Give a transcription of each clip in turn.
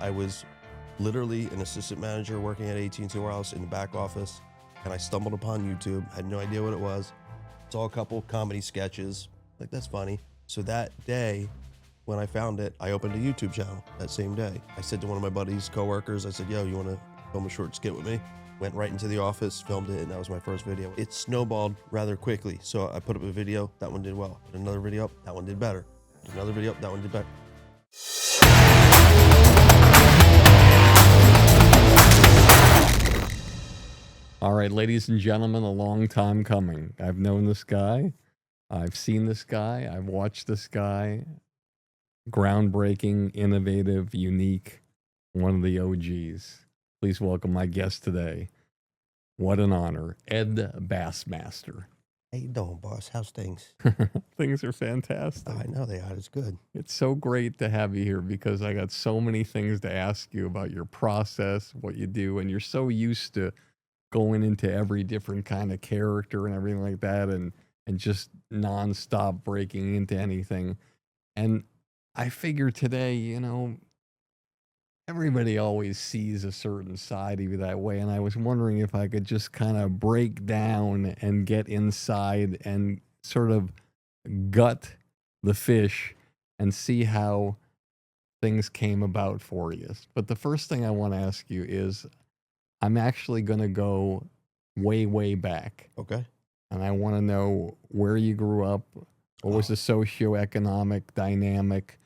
I was literally an assistant manager working at AT&T Warehouse in the back office, and I stumbled upon YouTube, had no idea what it was, saw a couple comedy sketches, like that's funny. So that day, when I found it, I opened a YouTube channel that same day. I said to one of my buddies, coworkers, I said, yo, you wanna film a short skit with me? Went right into the office, filmed it, and that was my first video. It snowballed rather quickly. So I put up a video, that one did well. Put another video up, that one did better. Put another video up, that one did better. All right, ladies and gentlemen, a long time coming. I've known this guy. I've seen this guy. I've watched this guy. Groundbreaking, innovative, unique, one of the OGs. Please welcome my guest today. What an honor, Ed Bassmaster. How you doing, boss? How's things? Things are fantastic. I know they are. It's good. It's so great to have you here because I got so many things to ask you about your process, what you do, and you're so used to going into every different kind of character and everything like that, and just nonstop breaking into anything. And I figure today, you know, everybody always sees a certain side of you that way, and I was wondering if I could just kind of break down and get inside and sort of gut the fish and see how things came about for you. But the first thing I want to ask you is, I'm actually going to go way, way back. Okay. And I want to know where you grew up. What was the socioeconomic dynamic?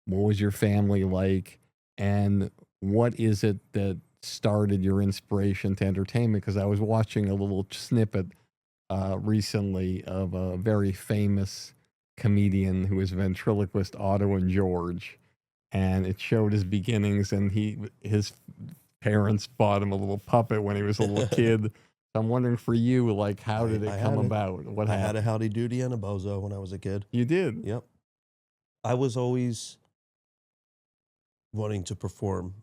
What was your family like? And what is it that started your inspiration to entertainment? Because I was watching a little snippet recently of a very famous comedian who was ventriloquist, Otto and George. And it showed his beginnings, and his parents bought him a little puppet when he was a little kid. I'm wondering for you, like, how did it come about? What happened? I had a Howdy Doody and a Bozo when I was a kid. You did? Yep. I was always wanting to perform,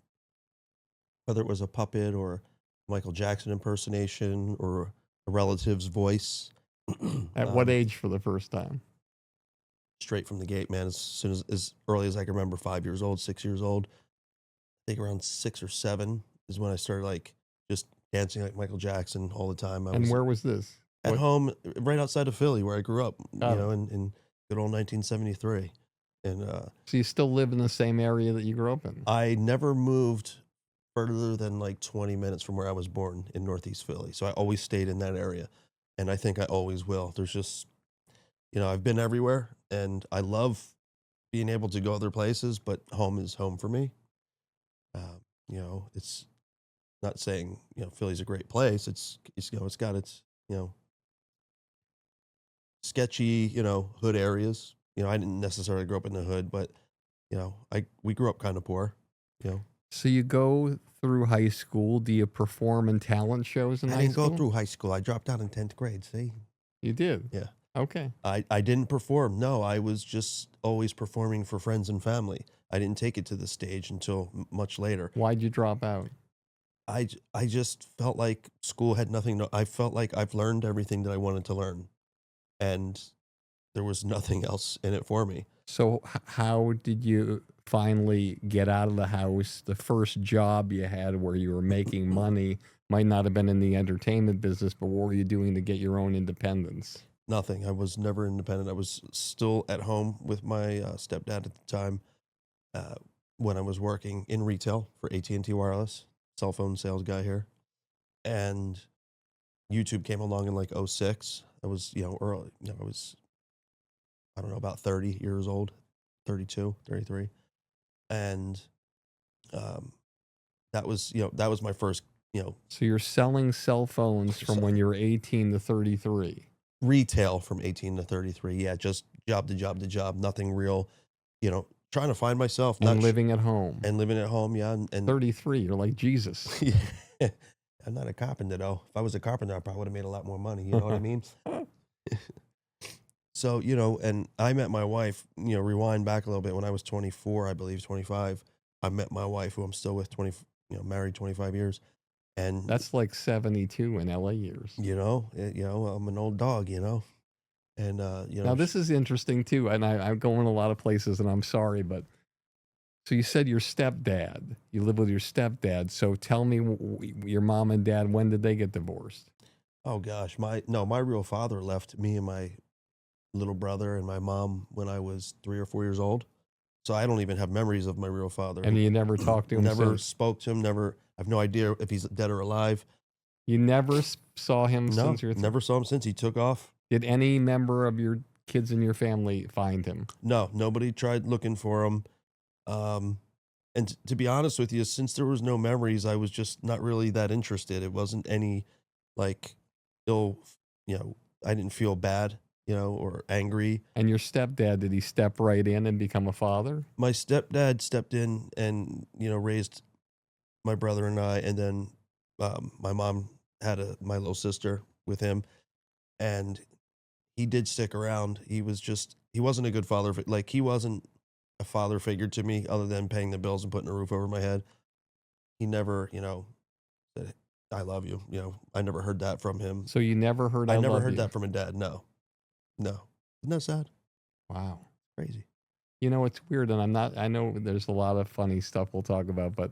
whether it was a puppet or Michael Jackson impersonation or a relative's voice. At what age for the first time? Straight from the gate, man. As early as I can remember, 5 years old, 6 years old. I think around 6 or 7 is when I started like just dancing like Michael Jackson all the time. And where was this? At home, right outside of Philly, where I grew up. Oh. You know, in good old 1973. And so you still live in the same area that you grew up in? I never moved further than like 20 minutes from where I was born in Northeast Philly. So I always stayed in that area, and I think I always will. There's just, you know, I've been everywhere, and I love being able to go other places, but home is home for me. You know, it's not saying, you know, Philly's a great place. It's you know, it's got its, you know, sketchy, you know, hood areas. You know, I didn't necessarily grow up in the hood, but, you know, we grew up kind of poor, you know. So you go through high school. Do you perform in talent shows in high school? I didn't go through high school. I dropped out in 10th grade, see? You did? Yeah. Okay. I didn't perform. No, I was just always performing for friends and family. I didn't take it to the stage until much later. Why'd you drop out? I just felt like school had nothing to, I felt like I've learned everything that I wanted to learn, and there was nothing else in it for me. So how did you finally get out of the house? The first job you had where you were making money might not have been in the entertainment business, but what were you doing to get your own independence? Nothing. I was never independent. I was still at home with my stepdad at the time when I was working in retail for AT&T Wireless, cell phone sales guy here. And YouTube came along in like 06. I was, you know, early. You know, I was, I don't know, about 30 years old, 32, 33. And that was, you know, that was my first, you know. So you're selling cell phones from when you were 18 to 33. Retail from 18 to 33. Yeah, just job to job to job, nothing real, you know, trying to find myself. And living at home. And living at home, yeah. And 33, you're like Jesus. Yeah. I'm not a carpenter, though. If I was a carpenter, I probably would have made a lot more money. You know what I mean? So, you know, and I met my wife, you know, rewind back a little bit when I was 24, I believe, 25. I met my wife, who I'm still with, married 25 years. And that's like 72 in LA years. You know, I'm an old dog, you know. And, you know. Now, this is interesting, too. And I'm going a lot of places, and I'm sorry, but So you said your stepdad. You live with your stepdad. So tell me, your mom and dad, when did they get divorced? Oh gosh, my real father left me and my little brother and my mom when I was 3 or 4 years old. So I don't even have memories of my real father. And you never talked to him Never since? spoke to him. Never. I have no idea if he's dead or alive. You never saw him No, since your never saw him since he took off. Did any member of your kids in your family find him? No, nobody tried looking for him. Um, and to be honest with you, since there was no memories, I was just not really that interested. It wasn't any like ill, I didn't feel bad, or angry. And your stepdad, did he step right in and become a father? My stepdad stepped in and, raised my brother and I. And then my mom had my little sister with him. And he did stick around. He wasn't a good father. Like, he wasn't a father figure to me other than paying the bills and putting a roof over my head. He never, said, I love you. I never heard that from him. So you never heard I I never love heard you? that from a dad. No. Isn't that sad? Wow. Crazy. It's weird, and I know there's a lot of funny stuff we'll talk about, but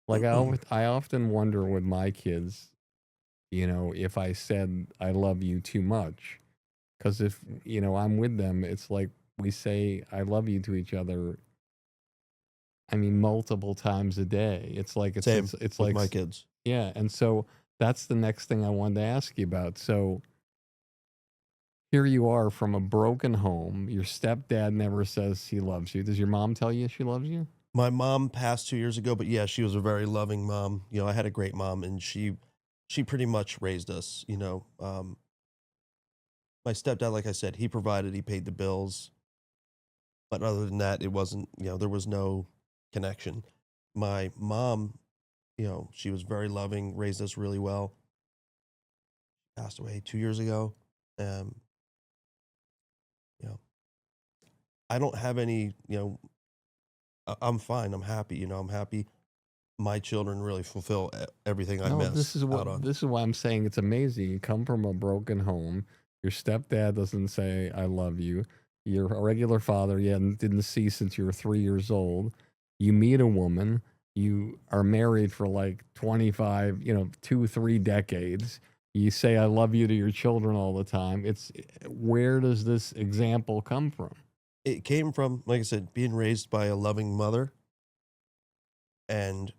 like I often wonder with my kids, if I said I love you too much. Because if, I'm with them, it's like we say I love you to each other, I mean, multiple times a day. It's like, Same it's with like, my kids. yeah. And so that's the next thing I wanted to ask you about. So here you are from a broken home. Your stepdad never says he loves you. Does your mom tell you she loves you? My mom passed 2 years ago, but yeah, she was a very loving mom. I had a great mom, and she pretty much raised us. My stepdad, like I said, he provided, he paid the bills, but other than that, it wasn't. There was no connection. My mom, she was very loving, raised us really well. Passed away 2 years ago. Um, you know, I don't have any. I'm fine. I'm happy. I'm happy. My children really fulfill everything I No, miss out on. this is why I'm saying it's amazing. You come from a broken home. Your stepdad doesn't say I love you. You're a regular father you didn't see since you were 3 years old. You meet a woman. You are married for like 25, 2, 3 decades. You say I love you to your children all the time. Where does this example come from? It came from, like I said, being raised by a loving mother. And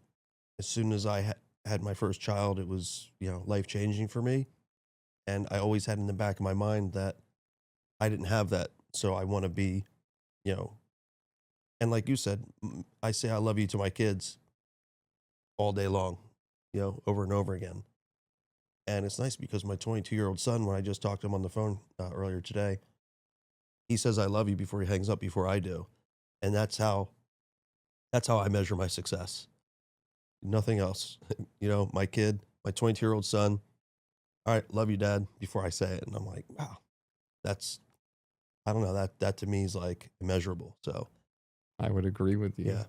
as soon as I had my first child, it was, life changing for me. And I always had in the back of my mind that I didn't have that. So I want to be, you know, and like you said, I say I love you to my kids all day long, over and over again. And it's nice because my 22-year-old son, when I just talked to him on the phone earlier today, he says I love you before he hangs up before I do. And that's how I measure my success. Nothing else. My kid, my 22-year-old son, all right, love you, Dad, before I say it. And I'm like, wow, I don't know, that to me is like immeasurable. So I would agree with you. yeah,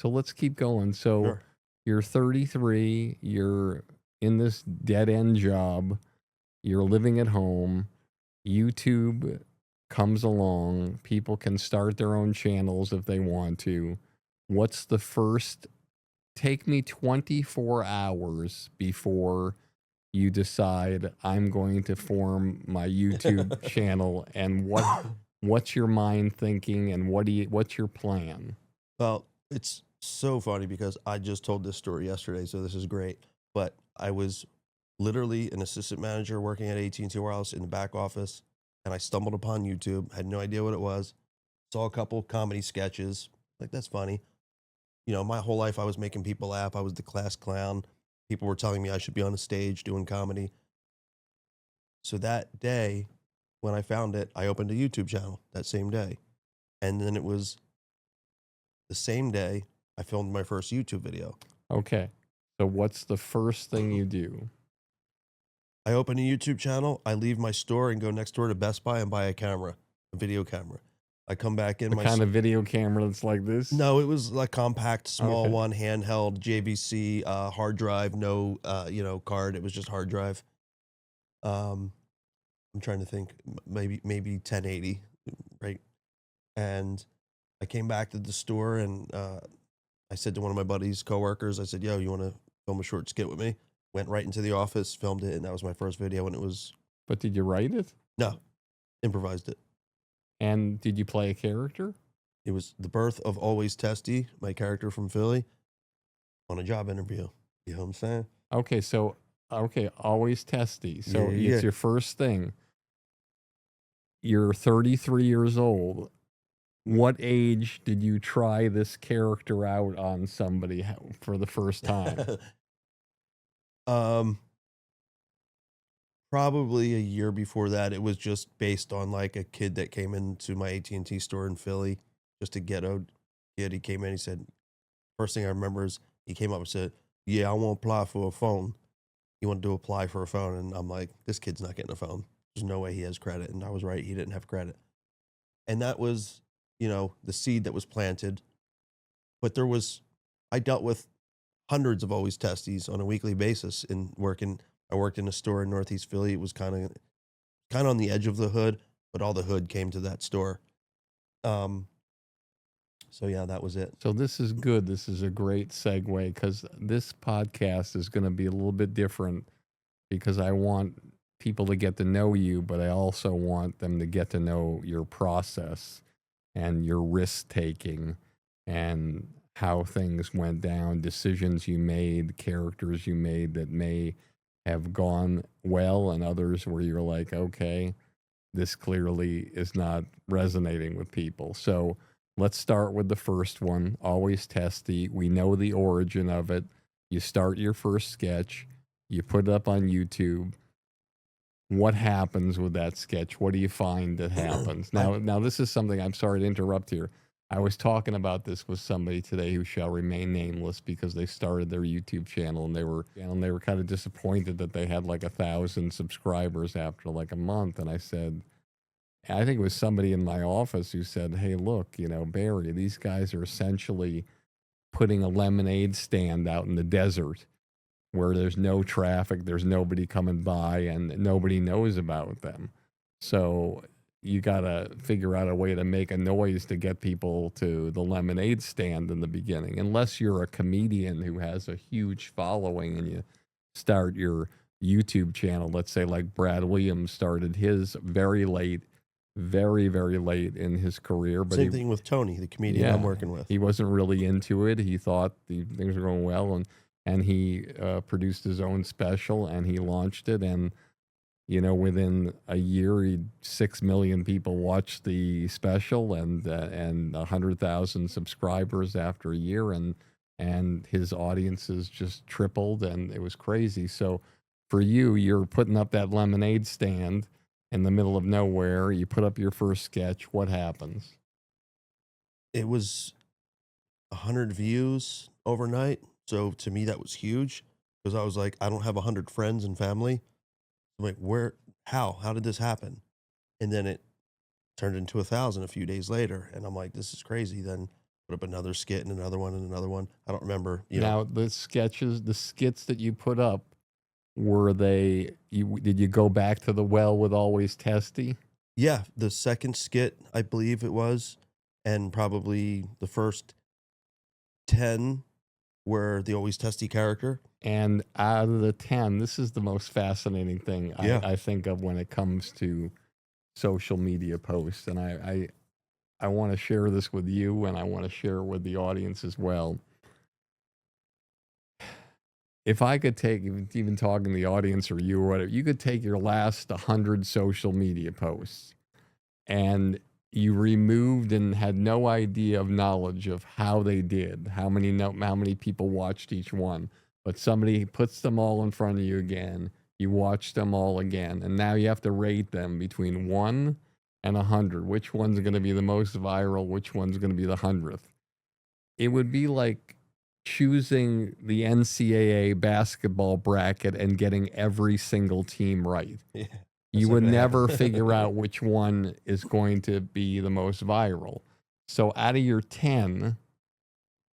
So let's keep going. So sure. you're 33, you're in this dead end job, you're living at home, YouTube comes along, people can start their own channels if they want to. What's the first? Take me 24 hours before you decide I'm going to form my YouTube channel, and what's your mind thinking, and what's your plan? Well, it's so funny because I just told this story yesterday, so this is great. But I was literally an assistant manager working at AT&T Warehouse in the back office, and I stumbled upon YouTube, had no idea what it was, saw a couple comedy sketches, like that's funny. My whole life I was making people laugh. I was the class clown. People were telling me I should be on a stage doing comedy. So that day, when I found it, I opened a YouTube channel that same day. And then it was the same day I filmed my first YouTube video. Okay. So what's the first thing you do? I open a YouTube channel. I leave my store and go next door to Best Buy and buy a video camera. I come back in The kind of video camera that's like this? No, it was like compact, small Okay. one, handheld, JVC, hard drive, no, card. It was just hard drive. I'm trying to think, maybe 1080, right? And I came back to the store and I said to one of my buddies, coworkers, I said, yo, you want to film a short skit with me? Went right into the office, filmed it, and that was my first video. And it was, But did you write it? no, improvised it. And did you play a character? It was the birth of Always Testy, my character from Philly, on a job interview. You know what I'm saying? Okay, so always testy. So Yeah. it's your first thing. You're 33 years old. What age did you try this character out on somebody for the first time? Probably a year before that. It was just based on like a kid that came into my AT&T store in Philly, just a ghetto kid. He came in, he said, first thing I remember is he came up and said, yeah, I want to apply for a phone. He wanted to apply for a phone. And I'm like, this kid's not getting a phone. There's no way he has credit. And I was right. He didn't have credit. And that was, you know, the seed that was planted. But I dealt with hundreds of Always Testies on a weekly basis I worked in a store in Northeast Philly. It was kind of on the edge of the hood, but all the hood came to that store. So yeah, that was it. So this is good. This is a great segue because this podcast is going to be a little bit different because I want people to get to know you, but I also want them to get to know your process and your risk taking and how things went down, decisions you made, characters you made that may have gone well and others where you're like, okay, this clearly is not resonating with people. So let's start with the first one, Always Testy. We know the origin of it. You start your first sketch, you put it up on YouTube. What happens with that sketch? What do you find that happens? Now this is something, I'm sorry to interrupt here. I was talking about this with somebody today who shall remain nameless because they started their YouTube channel and they were kind of disappointed that they had like 1,000 subscribers after like a month. And I said, I think it was somebody in my office who said, hey, look, you know, Barry, these guys are essentially putting a lemonade stand out in the desert where there's no traffic, there's nobody coming by, and nobody knows about them. So you got to figure out a way to make a noise to get people to the lemonade stand in the beginning, unless you're a comedian who has a huge following and you start your YouTube channel. Let's say like Brad Williams started his very late, very, very late in his career. But Same thing with Tony, the comedian I'm working with. He wasn't really into it. He thought things were going well, and he produced his own special and he launched it. And, you know, within a year, 6 million people watched the special and 100,000 subscribers after a year. And his audiences just tripled and it was crazy. So for you, you're putting up that lemonade stand in the middle of nowhere. You put up your first sketch. What happens? It was 100 views overnight. So to me, that was huge because I was like, I don't have 100 friends and family. I'm like, how did this happen? And then it turned into 1,000 a few days later. And I'm like, this is crazy. Then put up another skit and another one and another one. I don't remember. Now, the skits that you put up, did you go back to the well with Always Testy? Yeah. The second skit, I believe it was, and probably the first 10 were the Always Testy character. And out of the 10, this is the most fascinating thing I think of when it comes to social media posts. And I want to share this with you and I want to share it with the audience as well. If I could take, even talking to the audience or you or whatever, you could take your last 100 social media posts and you removed and had no idea of knowledge of how they did, how many people watched each one, but somebody puts them all in front of you again, you watch them all again, and now you have to rate them between 1 and 100. Which one's going to be the most viral? Which one's going to be the 100th? It would be like choosing the NCAA basketball bracket and getting every single team right. Yeah. You would never figure out which one is going to be the most viral. So out of your 10,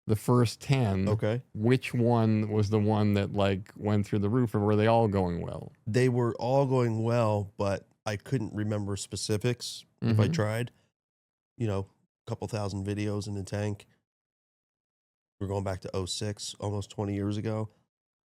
the first 10, okay, which one was the one that like went through the roof, or were they all going well? They were all going well, but I couldn't remember specifics if I tried. You know, couple thousand videos in the tank. We're going back to '06, almost 20 years ago.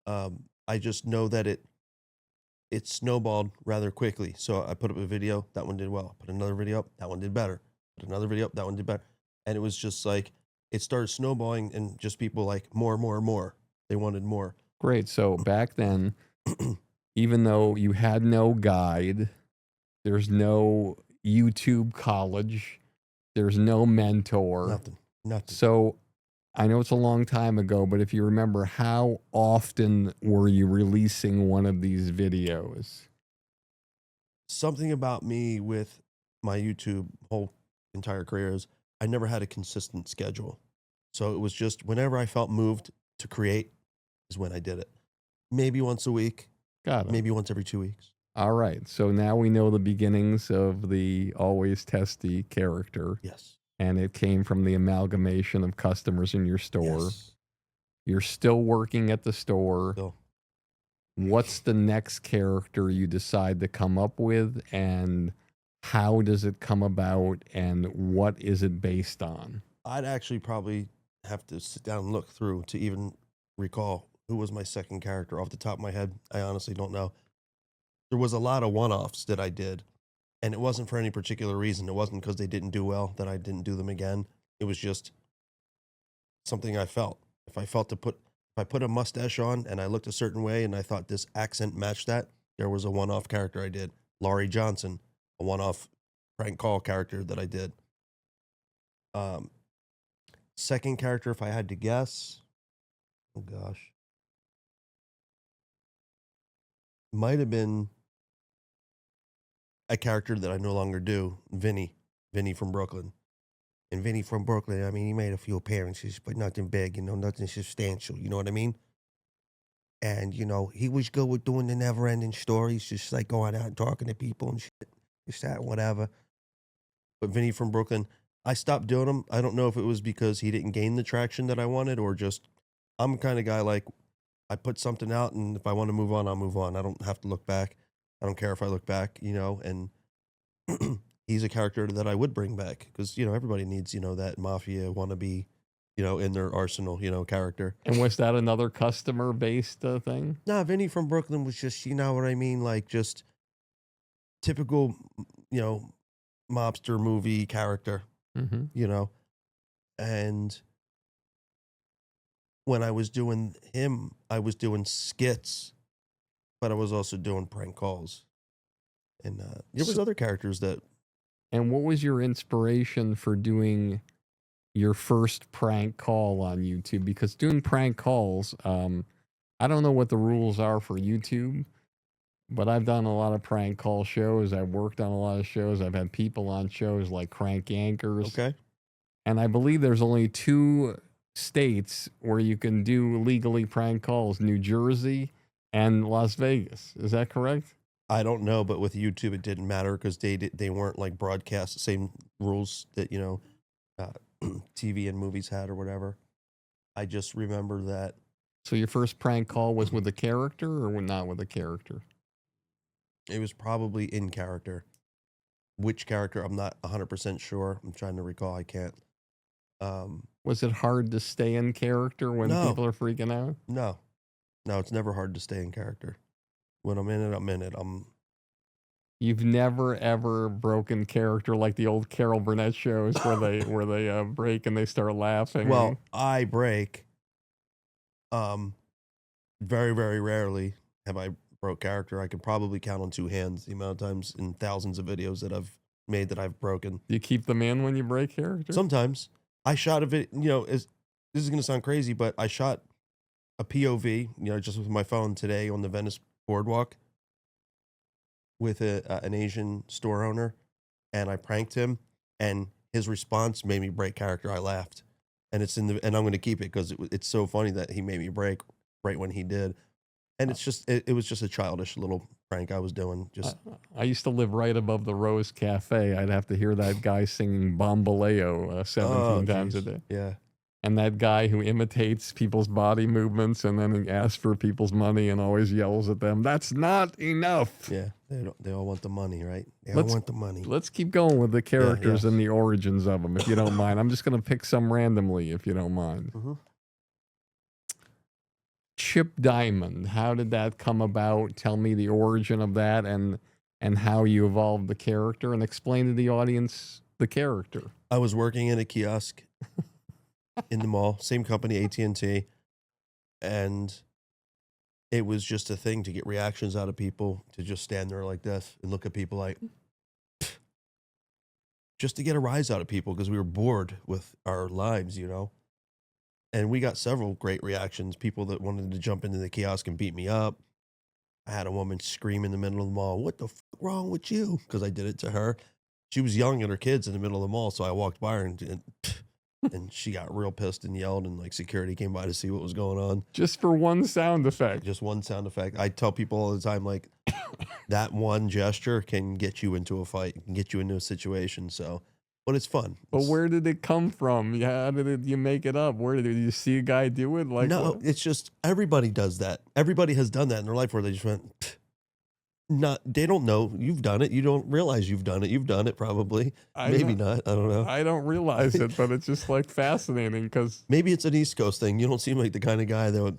I just know that it snowballed rather quickly. So I put up a video, that one did well. Put another video up, that one did better. Put another video up, that one did better. And it was just like, it started snowballing and just people like more, more, more. They wanted more. Great. So back then, even though you had no guide, there's no YouTube college, there's no mentor. Nothing. So I know it's a long time ago, but if you remember, how often were you releasing one of these videos? Something about me with my YouTube whole entire career is I never had a consistent schedule. So it was just whenever I felt moved to create is when I did it. Maybe once a week, Got it. maybe once every 2 weeks. All right. So now we know the beginnings of the always testy character. Yes. And it came from the amalgamation of customers in your store. Yes. You're still working at the store. Still. What's the next character you decide to come up with, and how does it come about, and what is it based on? I'd actually probably have to sit down and look through to even recall who was my second character off the top of my head. I honestly don't know. There was a lot of one-offs that I did, and it wasn't for any particular reason. It wasn't because they didn't do well that I didn't do them again. It was just something I felt. If I put a mustache on and I looked a certain way and I thought this accent matched that, there was a one-off character I did. Laurie Johnson, a one-off prank call character that I did. Second character, if I had to guess, oh gosh, might have been a character that I no longer do, Vinny from Brooklyn. And Vinny from Brooklyn, I mean, he made a few appearances, but nothing big, nothing substantial, you know what I mean? And, he was good with doing the never-ending stories, just like going out and talking to people and shit, just that, whatever. But Vinny from Brooklyn, I stopped doing him. I don't know if it was because he didn't gain the traction that I wanted, or just, I'm the kind of guy like, I put something out, and if I want to move on, I'll move on. I don't have to look back. I don't care if I look back, and he's a character that I would bring back because, everybody needs, that mafia wannabe, in their arsenal, character. And was that another customer-based thing? Nah, Vinny from Brooklyn was just, you know what I mean? Like just typical, mobster movie character, and when I was doing him, I was doing skits, but I was also doing prank calls. And there was other characters that. And what was your inspiration for doing your first prank call on YouTube? Because doing prank calls, I don't know what the rules are for YouTube, but I've done a lot of prank call shows. I've worked on a lot of shows. I've had people on shows like Crank Yankers. Okay. And I believe there's only 2 states where you can do legally prank calls, New Jersey and Las Vegas. Is that correct? I don't know, but with YouTube, it didn't matter because they weren't like broadcast, same rules that, TV and movies had or whatever. I just remember that. So your first prank call was with a character or not with a character? It was probably in character. Which character, I'm not 100% sure. I'm trying to recall. I can't. Was it hard to stay in character when people are freaking out? No, it's never hard to stay in character. When I'm in it, I'm in it. You've never ever broken character like the old Carol Burnett shows where they break and they start laughing. Well, I break. Very, very rarely have I broke character. I could probably count on 2 hands the amount of times in thousands of videos that I've made that I've broken. Do you keep them in when you break character? Sometimes. I shot a video, this is going to sound crazy, but I shot a POV, just with my phone today on the Venice boardwalk with an Asian store owner, and I pranked him, and his response made me break character. I laughed, and and I'm going to keep it because it's so funny that he made me break right when he did. And it's just, it was just a childish little prank I was doing. Just I used to live right above the Rose Cafe. I'd have to hear that guy singing Bombaleo 17 times a day. Yeah. and that guy who imitates people's body movements and then asks for people's money and always yells at them. That's not enough. Yeah, they all want the money, right? They all want the money. Let's keep going with the characters yes. and the origins of them, if you don't mind. I'm just going to pick some randomly, if you don't mind. Mhm. Chip Diamond, how did that come about? Tell me the origin of that and how you evolved the character, and explain to the audience the character. I was working in a kiosk in the mall, same company, AT&T, and it was just a thing to get reactions out of people, to just stand there like this and look at people like, just to get a rise out of people, because we were bored with our lives, you know? And we got several great reactions, people that wanted to jump into the kiosk and beat me up. I had a woman scream in the middle of the mall, "What the fuck wrong with you?" Because I did it to her. She was yelling at her kids in the middle of the mall, so I walked by her and she got real pissed and yelled, and like security came by to see what was going on. Just for one sound effect. Just one sound effect. I tell people all the time, like, that one gesture can get you into a fight, can get you into a situation. So, but it's fun. But where did it come from? Yeah, how did you make it up? Did you see a guy do it? Like, no, what? it's just everybody does that. Everybody has done that in their life where they just went, they don't know you've done it. You don't realize you've done it. You've done it probably. Maybe not. I don't know. I don't realize it, but it's just like fascinating because maybe it's an East Coast thing. You don't seem like the kind of guy that would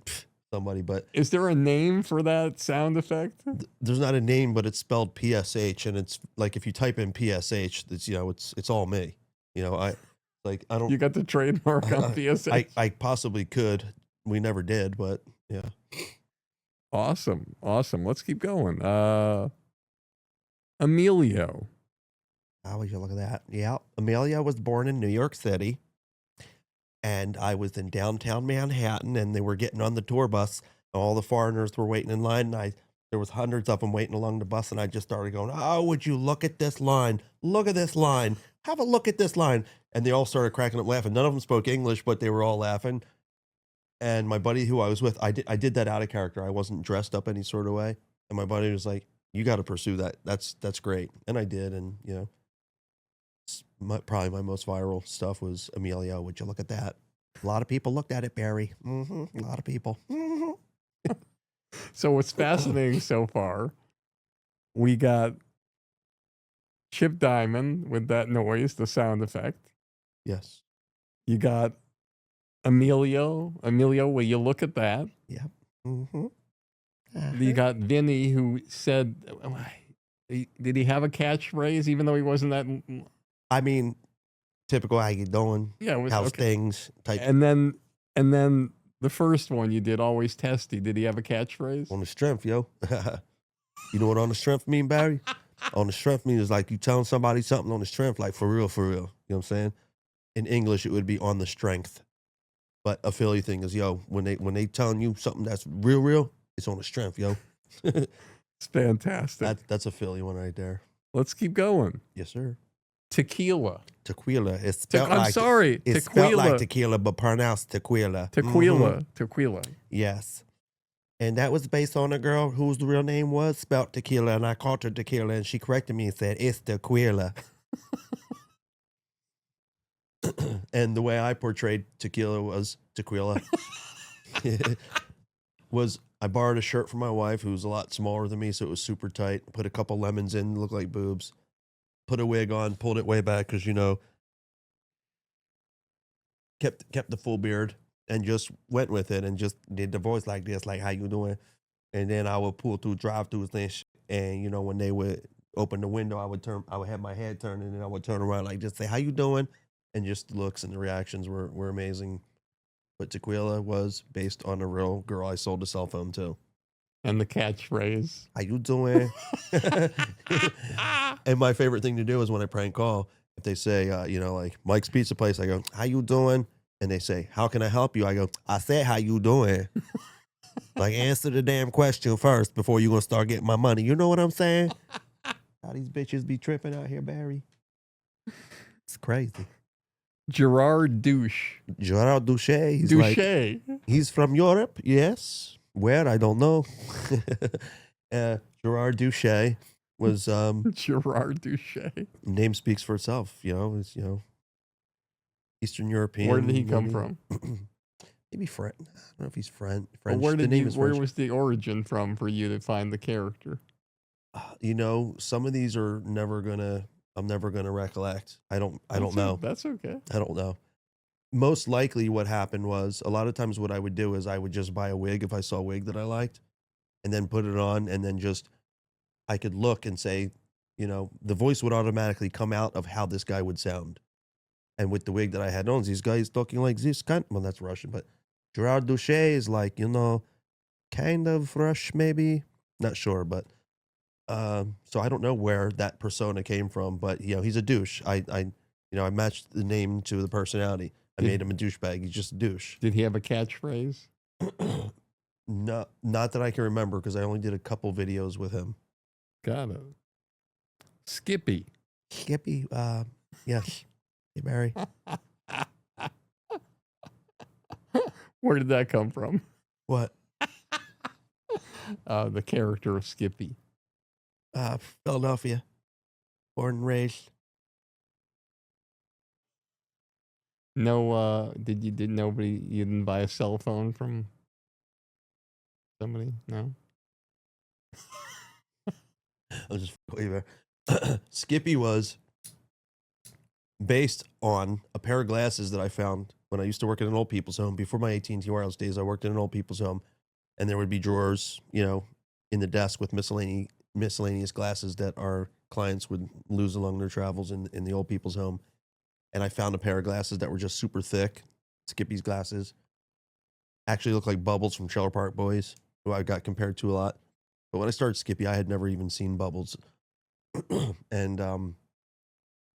somebody, but is there a name for that sound effect? There's not a name, but it's spelled PSH, and it's like if you type in PSH, it's, you know, it's all me. You know, I don't. You got the trademark on PSH. I possibly could. We never did, but yeah. Awesome. Let's keep going. Emilio. How would you look at that? Yeah, Emilio was born in New York City, and I was in downtown Manhattan, and they were getting on the tour bus, and all the foreigners were waiting in line, and there was hundreds of them waiting along the bus, and I just started going, "Oh, would you look at this line? Look at this line. Have a look at this line." And they all started cracking up laughing. None of them spoke English, but they were all laughing. And my buddy who I was with, I did that out of character. I wasn't dressed up any sort of way. And my buddy was like, "You got to pursue that. That's great." And I did. And, you know, probably my most viral stuff was Emilio. Would you look at that? A lot of people looked at it, Barry. A lot of people. So what's fascinating so far, we got Chip Diamond with that noise, the sound effect. Yes. You got Emilio, will you look at that? Yep. You got Vinny, who said, did he have a catchphrase, even though he wasn't that? I mean, typical "how you doing?" Yeah, it was how's okay. things type. And then the first one you did, always testy. Did he have a catchphrase? On the strength, yo. You know what on the strength mean, Barry? On the strength means like you telling somebody something on the strength, like for real, for real. You know what I'm saying? In English, it would be on the strength. But a Philly thing is, yo, when they telling you something that's real, it's on the strength, yo. It's fantastic. That's a Philly one right there. Let's keep going. Yes, sir. Tequila. Tequila. It's spelled I'm sorry. It's tequila. spelled like tequila, but pronounced tequila. Tequila. Yes. And that was based on a girl whose real name was spelled tequila, and I called her tequila, and she corrected me and said, "It's tequila." And the way I portrayed tequila was tequila. I borrowed a shirt from my wife, who was a lot smaller than me, so it was super tight. Put a couple lemons in, looked like boobs. Put a wig on, pulled it way back because, you know, kept the full beard, and just went with it and just did the voice like this, like, "How you doing?" And then I would pull through drive-thrus and shit. And, you know, when they would open the window, I would have my head turned, and then I would turn around, like, just say, "How you doing?" And just the looks and the reactions were amazing. But tequila was based on a real girl I sold a cell phone to. And the catchphrase, "How you doing?" And my favorite thing to do is when I prank call, if they say, you know, like Mike's Pizza Place, I go, "How you doing?" And they say, "How can I help you?" I go, "I said, how you doing?" Like, answer the damn question first before you gonna start getting my money. You know what I'm saying? How these bitches be tripping out here, Barry? It's crazy. Gerard Douche. Gerard Douche. He's from Europe, yes. Where? I don't know. Gerard Douche was Gerard Douche. name speaks for itself, you know. It's, you know, Eastern European. Where did he come maybe. from? Maybe French. I don't know if he's French. Or French. The name is where French. was the origin from for you to find the character? You know, some of these are I'm never gonna recollect. I don't know. That's okay. I don't know. Most likely what happened was a lot of times what I would do is I would just buy a wig if I saw a wig that I liked and then put it on and then just I could look and say, you know, the voice would automatically come out of how this guy would sound. And with the wig that I had on, these guys talking like this kind, well, that's Russian, but Gerard Douchet is like, you know, kind of Rush, maybe. Not sure, but so I don't know where that persona came from, but you know, he's a douche. I matched the name to the personality. I made him a douchebag. He's just a douche. Did he have a catchphrase? No, not that I can remember because I only did a couple videos with him. Got it. Skippy. Skippy, yes. Hey, Barry. Where did that come from? What? The character of Skippy. Philadelphia. Born and raised. No, you didn't buy a cell phone from somebody? No? I'll just Skippy was based on a pair of glasses that I found when I used to work in an old people's home. Before my AT&T Wireless days, I worked in an old people's home, and there would be drawers, you know, in the desk with miscellaneous glasses that our clients would lose along their travels in the old people's home. And I found a pair of glasses that were just super thick. Skippy's glasses actually look like Bubbles from Trailer Park Boys, who I got compared to a lot. But when I started Skippy, I had never even seen Bubbles. And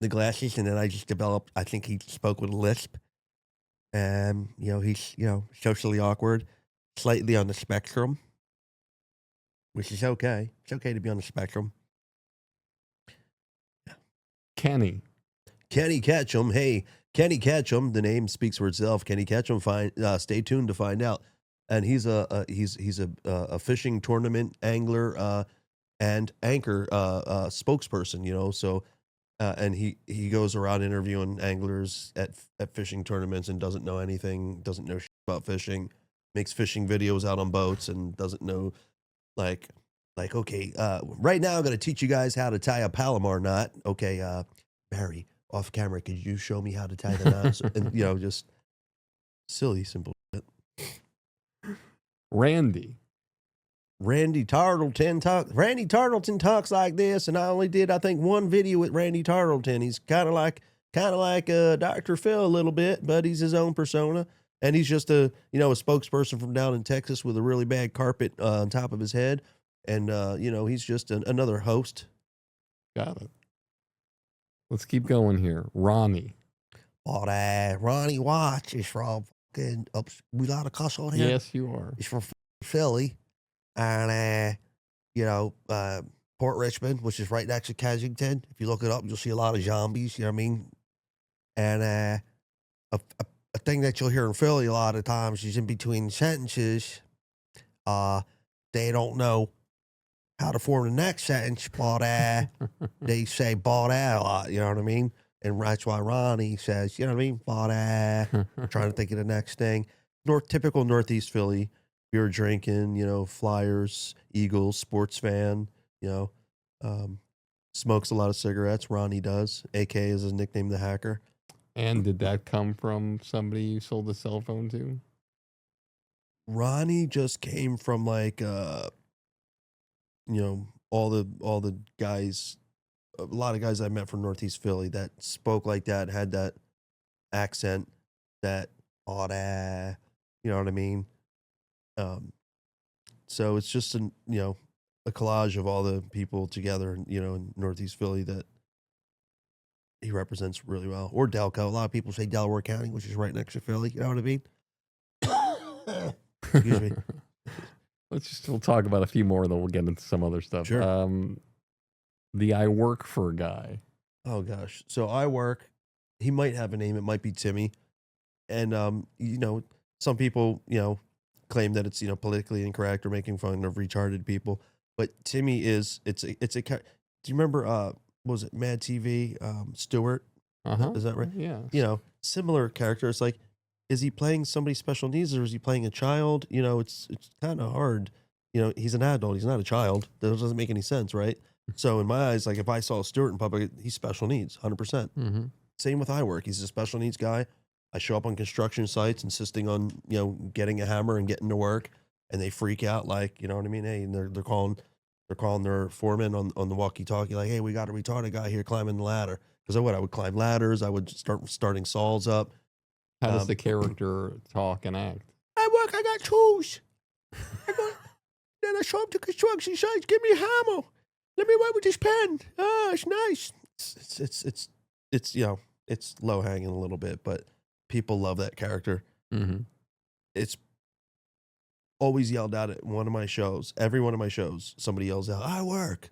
the glasses, and then I just developed, I think he spoke with a lisp. And, you know, he's, you know, socially awkward, slightly on the spectrum, which is okay. It's okay to be on the spectrum. Kenny Ketchum. Hey, Kenny Ketchum. The name speaks for itself. Kenny Ketchum. Stay tuned to find out. And he's a fishing tournament angler and anchor spokesperson. You know, so and he goes around interviewing anglers at fishing tournaments and doesn't know anything, doesn't know shit about fishing, makes fishing videos out on boats and doesn't know like okay, right now I'm gonna teach you guys how to tie a Palomar knot. Okay, Barry, off camera, could you show me how to tie the knot? And you know, just silly, simple shit. Randy Tartleton talks like this, and I only did I think one video with Randy Tartleton. He's kind of like Dr. Phil a little bit, but he's his own persona, and he's just a spokesperson from down in Texas with a really bad carpet on top of his head, and he's just another host. Got it. Let's keep going here. Ronnie. Oh, Ronnie Watts is from fucking up. We got to cuss on here. Yes, you are. He's from Philly, and Port Richmond, which is right next to Kensington. If you look it up, you'll see a lot of zombies. You know what I mean? And a thing that you'll hear in Philly a lot of times is in between sentences, they don't know how to form the next sentence, but they say "but" a lot. You know what I mean? And that's why Ronnie says, you know what I mean? But trying to think of the next thing. Typical Northeast Philly, beer drinking, Flyers, Eagles, sports fan, smokes a lot of cigarettes. Ronnie does. AK is his nickname, the Hacker. And did that come from somebody you sold a cell phone to? Ronnie just came from like, all the guys, a lot of guys I met from Northeast Philly that spoke like that, had that accent, that you know what I mean? So it's just a collage of all the people together, in Northeast Philly that he represents really well. Or Delco. A lot of people say Delaware County, which is right next to Philly. You know what I mean? Excuse me. We'll talk about a few more, then we'll get into some other stuff. Sure. The I work for guy. Oh gosh. So I work, he might have a name. It might be Timmy. And, some people, claim that it's, politically incorrect or making fun of retarded people. But Timmy is, do you remember, what was it, Mad TV, Stewart? Uh-huh. Is that right? Yeah. You know, similar character. It's like, is he playing somebody special needs or is he playing a child? You know, it's kind of hard. You know, he's an adult. He's not a child. That doesn't make any sense, right? So in my eyes, like if I saw Stuart in public, he's special needs, 100%. Mm-hmm. Same with iWork. He's a special needs guy. I show up on construction sites insisting on, you know, getting a hammer and getting to work, and they freak out like, you know what I mean? Hey, and they're calling their foreman on the walkie-talkie like, "Hey, we got a retarded guy here climbing the ladder." Because I would climb ladders, I would starting saws up. How does the character talk and act? I work, I got tools. Then I show up to construction sites, give me a hammer. Let me write with this pen. Ah, it's nice. It's you know, it's low hanging a little bit, but people love that character. Mm-hmm. It's always yelled out at one of my shows. Every one of my shows, somebody yells out, "I work."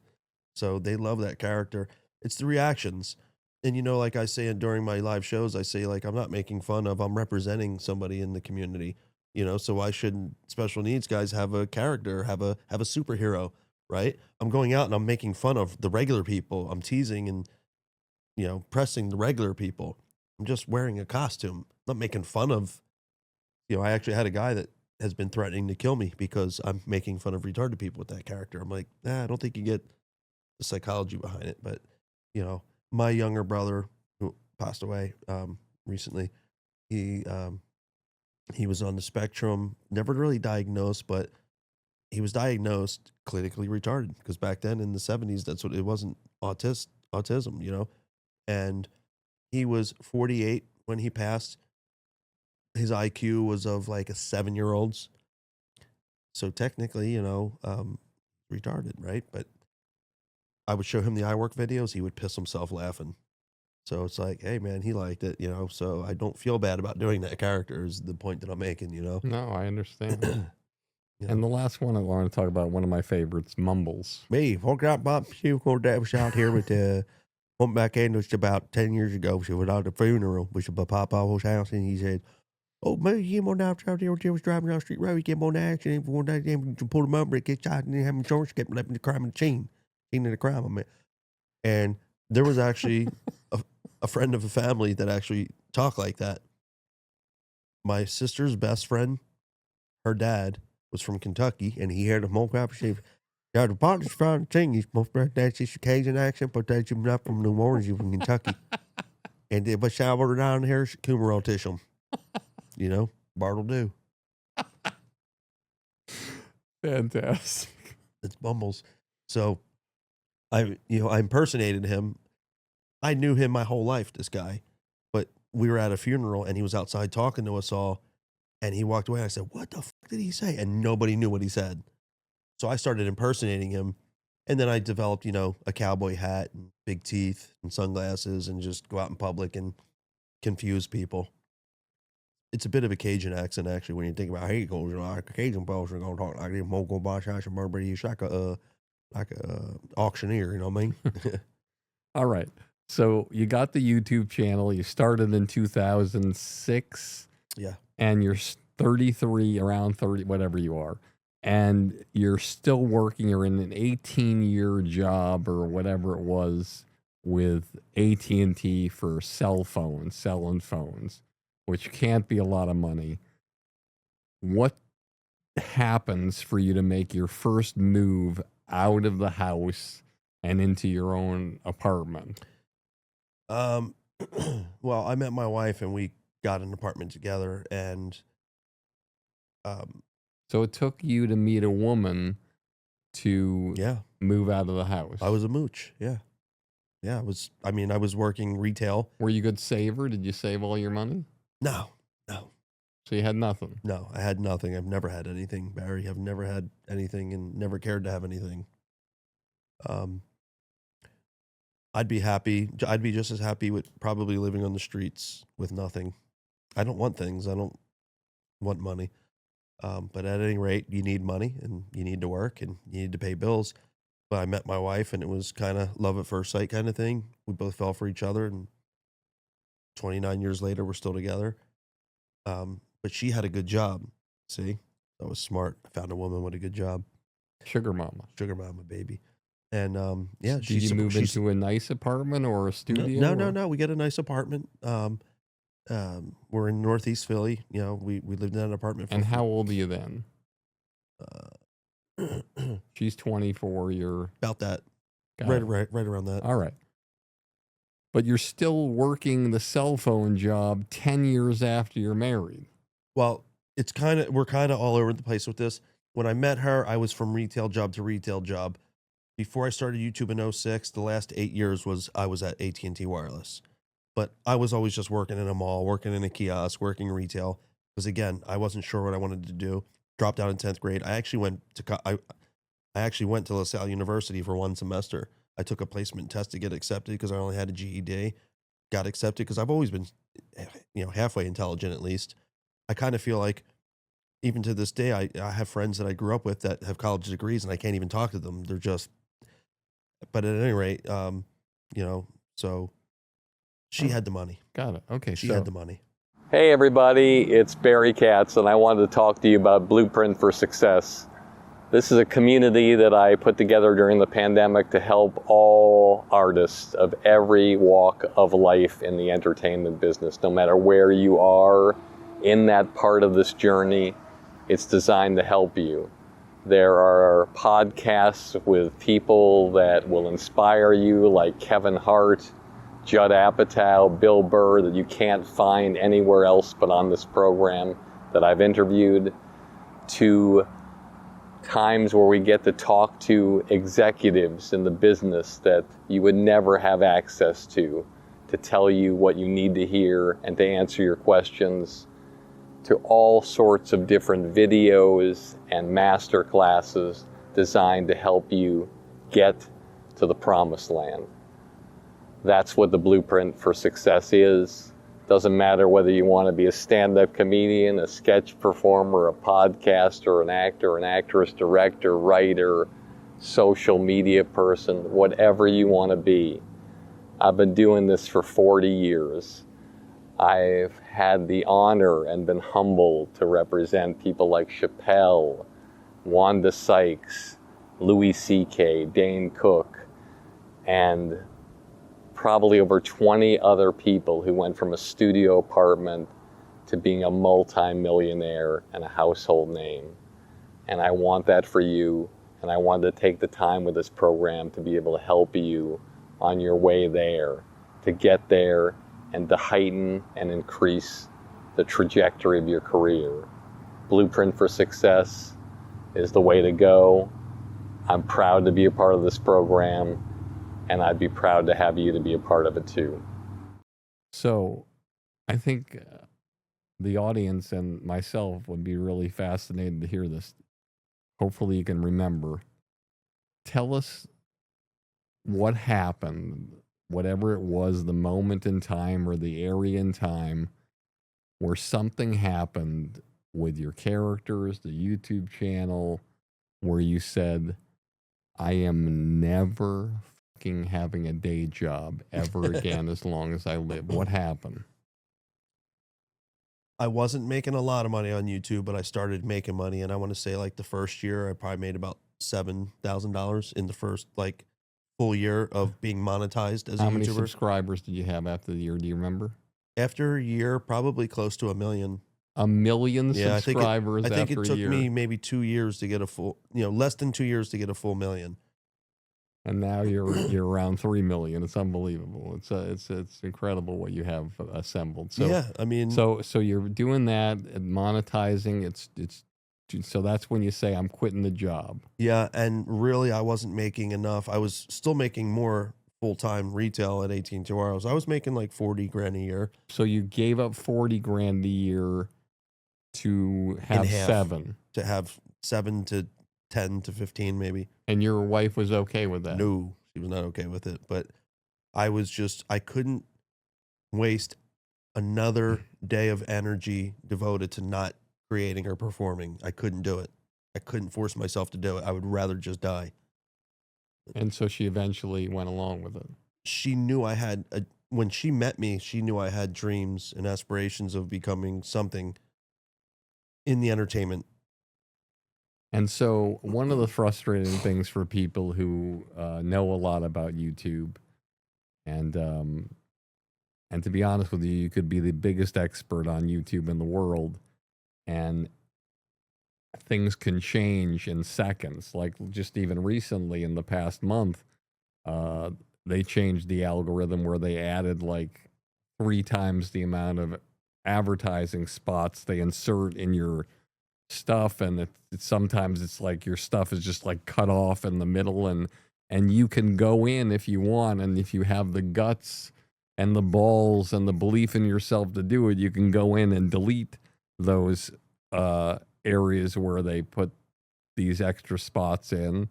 So they love that character. It's the reactions. And you know, like I say during my live shows, I say like I'm not making fun of, I'm representing somebody in the community. You know, so why shouldn't special needs guys have a character, have a superhero, right? I'm going out and I'm making fun of the regular people. I'm teasing and, you know, pressing the regular people. I'm just wearing a costume. I'm not making fun of, you know, I actually had a guy that has been threatening to kill me because I'm making fun of retarded people with that character. I'm like, I don't think you get the psychology behind it. But, you know, my younger brother who passed away recently, he was on the spectrum, never really diagnosed, but he was diagnosed clinically retarded because back then in the 70s, that's what it wasn't autism, you know? And he was 48 when he passed. His IQ was of like a 7-year-old's. So technically, you know, retarded, right? But I would show him the iWork videos. He would piss himself laughing. So it's like, hey, man, he liked it, you know? So I don't feel bad about doing that character is the point that I'm making, you know? No, I understand. Yeah. And the last one I want to talk about, one of my favorites, Mumbles. Me, woke up, Bob, she was out here with went back in, it was about 10 years ago. She was at the funeral, which was Papa's house, and he said, "Oh, man, you came on down there, was driving down the street road, he came on the accident, one day, you pulled him over, get shot, and didn't have insurance, kept left in the crime and chain in the crime, I mean." And there was actually a friend of a family that actually talked like that. My sister's best friend, her dad was from Kentucky, and he heard a more crap shape. Yeah, the partner's trying to sing. He's most that's his Cajun accent, but that's not from New Orleans, he's from Kentucky. And but shower down here, Coomer autism. You know, Bart'll do. Fantastic. It's Bumbles. So I impersonated him. I knew him my whole life, this guy. But we were at a funeral and he was outside talking to us all. And he walked away. I said, "What the fuck did he say?" And nobody knew what he said. So I started impersonating him. And then I developed, you know, a cowboy hat and big teeth and sunglasses and just go out in public and confuse people. It's a bit of a Cajun accent, actually, when you think about how he goes, you know, like a Cajun folks are going to talk like this, Mogo Bosh, Hash, and Burberry. He's like a auctioneer, you know what I mean? All right. So you got the YouTube channel. You started in 2006. Yeah. And you're 33, around 30, whatever you are. And you're still working. You're in an 18-year job or whatever it was with AT&T for cell phones, selling phones, which can't be a lot of money. What happens for you to make your first move out of the house and into your own apartment? Well, I met my wife and we got an apartment together, and so it took you to meet a woman to move out of the house. I was a mooch. Yeah. I was working retail. Were you a good saver? Did you save all your money? No. So you had nothing? No, I had nothing. I've never had anything, Barry. I've never had anything and never cared to have anything. I'd be happy. I'd be just as happy with probably living on the streets with nothing. I don't want things. I don't want money. But at any rate, you need money and you need to work and you need to pay bills. But I met my wife and it was kind of love at first sight kind of thing. We both fell for each other, and 29 years later, we're still together. But she had a good job. See, I was smart. I found a woman with a good job. Sugar mama. Sugar mama, baby. And yeah, Did you move she's into a nice apartment or a studio? no. We get a nice apartment. We're in Northeast Philly. You know, we lived in an apartment for And how old are you then? uh, She's 24. You're about that, got it. right around that. All right. But you're still working the cell phone job 10 years after you're married. Well, we're kind of all over the place with this. When I met her, I was from retail job to retail job. Before I started YouTube in 06, the last 8 years I was at AT&T Wireless. But I was always just working in a mall, working in a kiosk, working retail. Because again, I wasn't sure what I wanted to do. Dropped out in 10th grade. I actually went to LaSalle University for one semester. I took a placement test to get accepted because I only had a GED. Got accepted because I've always been, halfway intelligent at least. I kind of feel like even to this day, I have friends that I grew up with that have college degrees and I can't even talk to them. They're just, but at any rate, so she had the money. Got it. Okay. She had the money. Hey everybody, it's Barry Katz, and I wanted to talk to you about Blueprint for Success. This is a community that I put together during the pandemic to help all artists of every walk of life in the entertainment business. No matter where you are in that part of this journey, it's designed to help you. There are podcasts with people that will inspire you, like Kevin Hart, Judd Apatow, Bill Burr, that you can't find anywhere else but on this program that I've interviewed, to times where we get to talk to executives in the business that you would never have access to tell you what you need to hear and to answer your questions, to all sorts of different videos and master classes designed to help you get to the promised land. That's what the Blueprint for Success is. Doesn't matter whether you want to be a stand-up comedian, a sketch performer, a podcaster, an actor, an actress, director, writer, social media person, whatever you want to be. I've been doing this for 40 years. I've had the honor and been humbled to represent people like Chappelle, Wanda Sykes, Louis C.K., Dane Cook, and probably over 20 other people who went from a studio apartment to being a multi-millionaire and a household name. And I want that for you, and I wanted to take the time with this program to be able to help you on your way there, to get there and to heighten and increase the trajectory of your career. Blueprint for Success is the way to go. I'm proud to be a part of this program, and I'd be proud to have you to be a part of it too. So I think the audience and myself would be really fascinated to hear this. Hopefully you can remember. Tell us what happened, whatever it was, the moment in time or the area in time where something happened with your characters, the YouTube channel, where you said, I am never fucking having a day job ever again as long as I live. What happened? I wasn't making a lot of money on YouTube, but I started making money, and I want to say like the first year I probably made about $7,000 in the first like full year of being monetized as a YouTuber. How many subscribers did you have after the year? Do you remember? After a year, probably close to 1 million. 1 million subscribers I think after it took a year. me maybe 2 years to get a full, less than 2 years to get a full million. And now you're around 3 million. It's unbelievable. It's incredible what you have assembled. So yeah, I mean, so you're doing that and monetizing. It's so that's when you say I'm quitting the job. Yeah, and really I wasn't making enough. I was still making more full-time retail at 18 hours. I was making like 40 grand a year. So you gave up 40 grand a year to have seven. To have 7 to 10 to 15 maybe. And your wife was okay with that? No, she was not okay with it. But I couldn't waste another day of energy devoted to not creating or performing. I couldn't do it. I couldn't force myself to do it. I would rather just die. And so she eventually went along with it. She knew when she met me, she knew I had dreams and aspirations of becoming something in the entertainment And so one of the frustrating things for people who know a lot about YouTube, and and to be honest with you, you could be the biggest expert on YouTube in the world, and things can change in seconds. Like just even recently in the past month, uh, they changed the algorithm where they added like 3 times the amount of advertising spots they insert in your stuff, and sometimes it's like your stuff is just like cut off in the middle, and you can go in if you want, and if you have the guts and the balls and the belief in yourself to do it, you can go in and delete those areas where they put these extra spots in,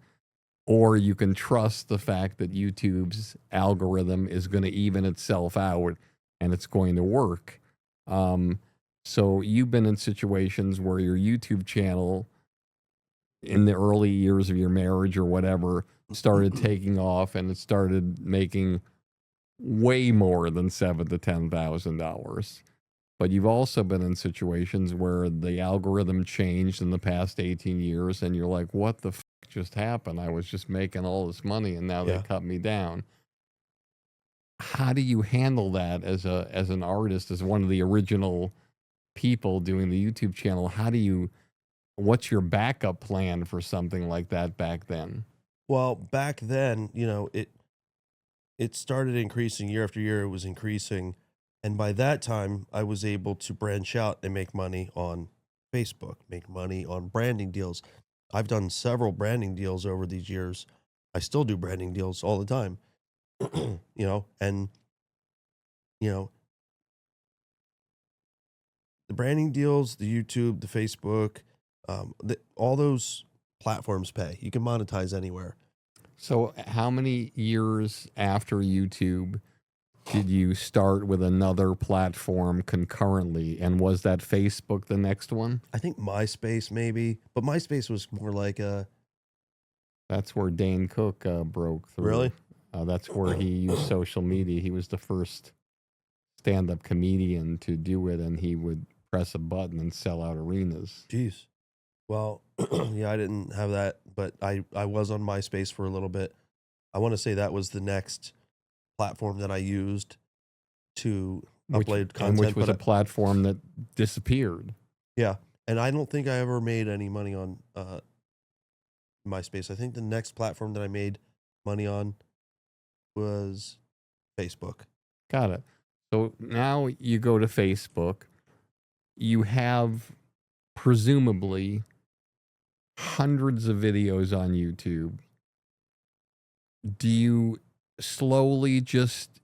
or you can trust the fact that YouTube's algorithm is going to even itself out and it's going to work. So you've been in situations where your YouTube channel in the early years of your marriage or whatever started taking off, and it started making way more than $7,000 to $10,000. But you've also been in situations where the algorithm changed in the past 18 years, and you're like, what the just happened? I was just making all this money, and now they cut me down. How do you handle that as an artist, as one of the original people doing the YouTube channel? What's your backup plan for something like that back then? Well, back then, it started increasing year after year. It was increasing. And by that time, I was able to branch out and make money on Facebook, make money on branding deals. I've done several branding deals over these years. I still do branding deals all the time, and, the branding deals, the YouTube, the Facebook, all those platforms pay. You can monetize anywhere. So how many years after YouTube did you start with another platform concurrently? And was that Facebook the next one? I think MySpace maybe, but MySpace was more like That's where Dane Cook broke through. Really? That's where he used social media. He was the first stand-up comedian to do it, and he would press a button and sell out arenas. Jeez. Well, yeah, I didn't have that, but I was on MySpace for a little bit. I want to say that was the next platform that I used to upload content. Which was a platform that disappeared. Yeah, and I don't think I ever made any money on MySpace. I think the next platform that I made money on was Facebook. Got it. So now you go to Facebook. You have presumably hundreds of videos on YouTube. Do you slowly just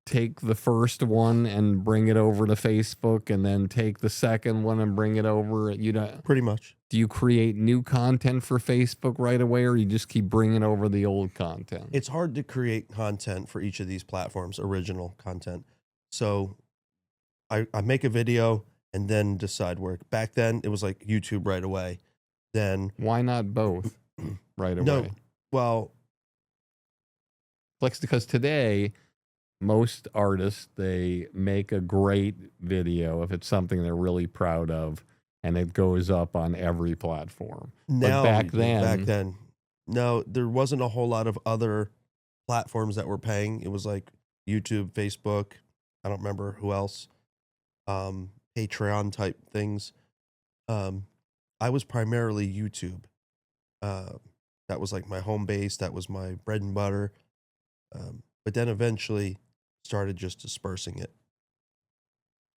take the first one and bring it over to Facebook, and then take the second one and bring it over? Pretty much. Do you create new content for Facebook right away, or you just keep bringing over the old content? It's hard to create content for each of these platforms, original content. So I make a video and then decide where. Back then, it was like YouTube right away. Then why not both right away? No, well, because today most artists, they make a great video if it's something they're really proud of, and it goes up on every platform. Now, but back then, no, there wasn't a whole lot of other platforms that were paying. It was like YouTube, Facebook. I don't remember who else. Patreon type things. I was primarily YouTube. That was like my home base. That was my bread and butter. But then eventually started just dispersing it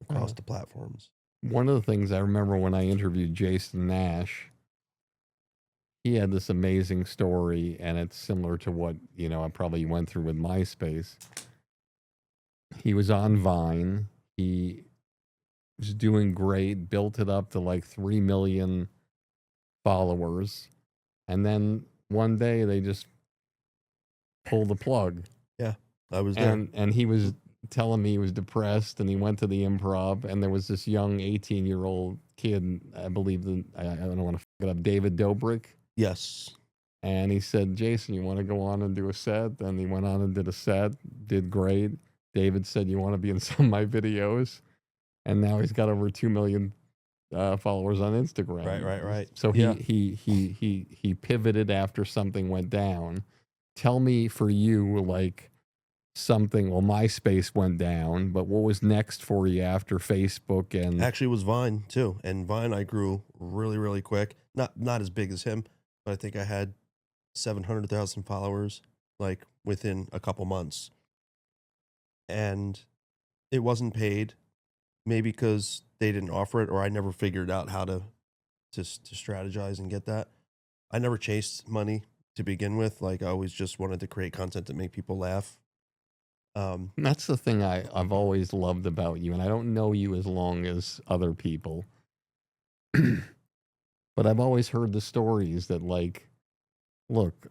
across the platforms. One of the things I remember when I interviewed Jason Nash, he had this amazing story, and it's similar to what, I probably went through with MySpace. He was on Vine. He was doing great, built it up to like 3 million followers. And then one day they just pulled the plug. Yeah, I was there. And he was telling me he was depressed, and he went to the Improv, and there was this young 18-year-old kid, I believe, I don't want to fuck it up, David Dobrik. Yes. And he said, Jason, you want to go on and do a set? And he went on and did a set, did great. David said, you want to be in some of my videos? And now he's got over 2 million followers on Instagram. Right. So Yeah. he pivoted after something went down. Tell me, for you, like, something. Well, MySpace went down, but what was next for you after Facebook? And Actually, it was Vine too, and Vine I grew really, really quick. Not as big as him, but I think I had 700,000 followers like within a couple months, and it wasn't paid. Maybe because they didn't offer it, or I never figured out how to strategize and get that. I never chased money to begin with. Like I always just wanted to create content to make people laugh. that's the thing I've always loved about you, and I don't know you as long as other people, but I've always heard the stories that, like, look,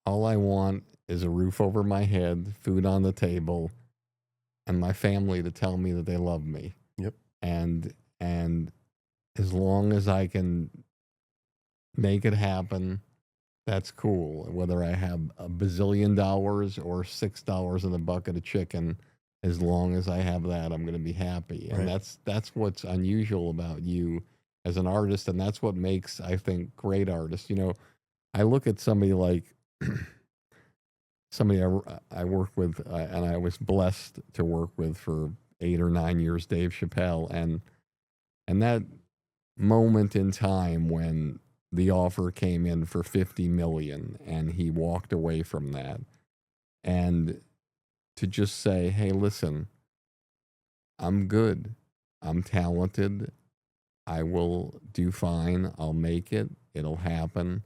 all I want is a roof over my head, food on the table, and my family to tell me that they love me. Yep. And as long as I can make it happen, that's cool. Whether I have a bazillion dollars or $6 in a bucket of chicken, as long as I have that, I'm going to be happy. And Right. that's what's unusual about you as an artist, and that's what makes, I think, great artists. You know, I look at somebody like somebody I work with, and I was blessed to work with for 8 or 9 years, Dave Chappelle, and that moment in time when the offer came in for 50 million and he walked away from that, and to just say, hey, listen, I'm good, I'm talented, I will do fine, I'll make it, it'll happen.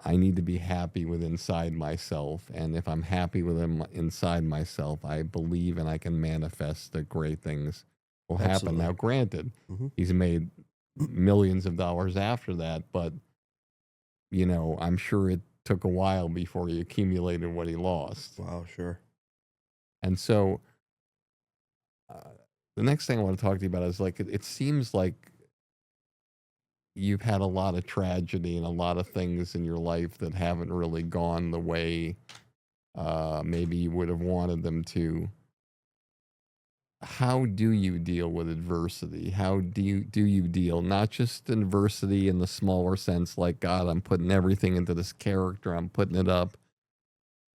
I need to be happy with inside myself, and if I'm happy with inside myself, I believe and I can manifest that great things will happen. Absolutely. Now, granted, Mhm. he's made millions of dollars after that, but you know, I'm sure it took a while before he accumulated what he lost. Wow, sure. And so, uh, the next thing I want to talk to you about is, like, it seems like you've had a lot of tragedy and a lot of things in your life that haven't really gone the way maybe you would have wanted them to. How do you deal with adversity? How do you deal not just adversity in the smaller sense, like, God, I'm putting everything into this character, I'm putting it up.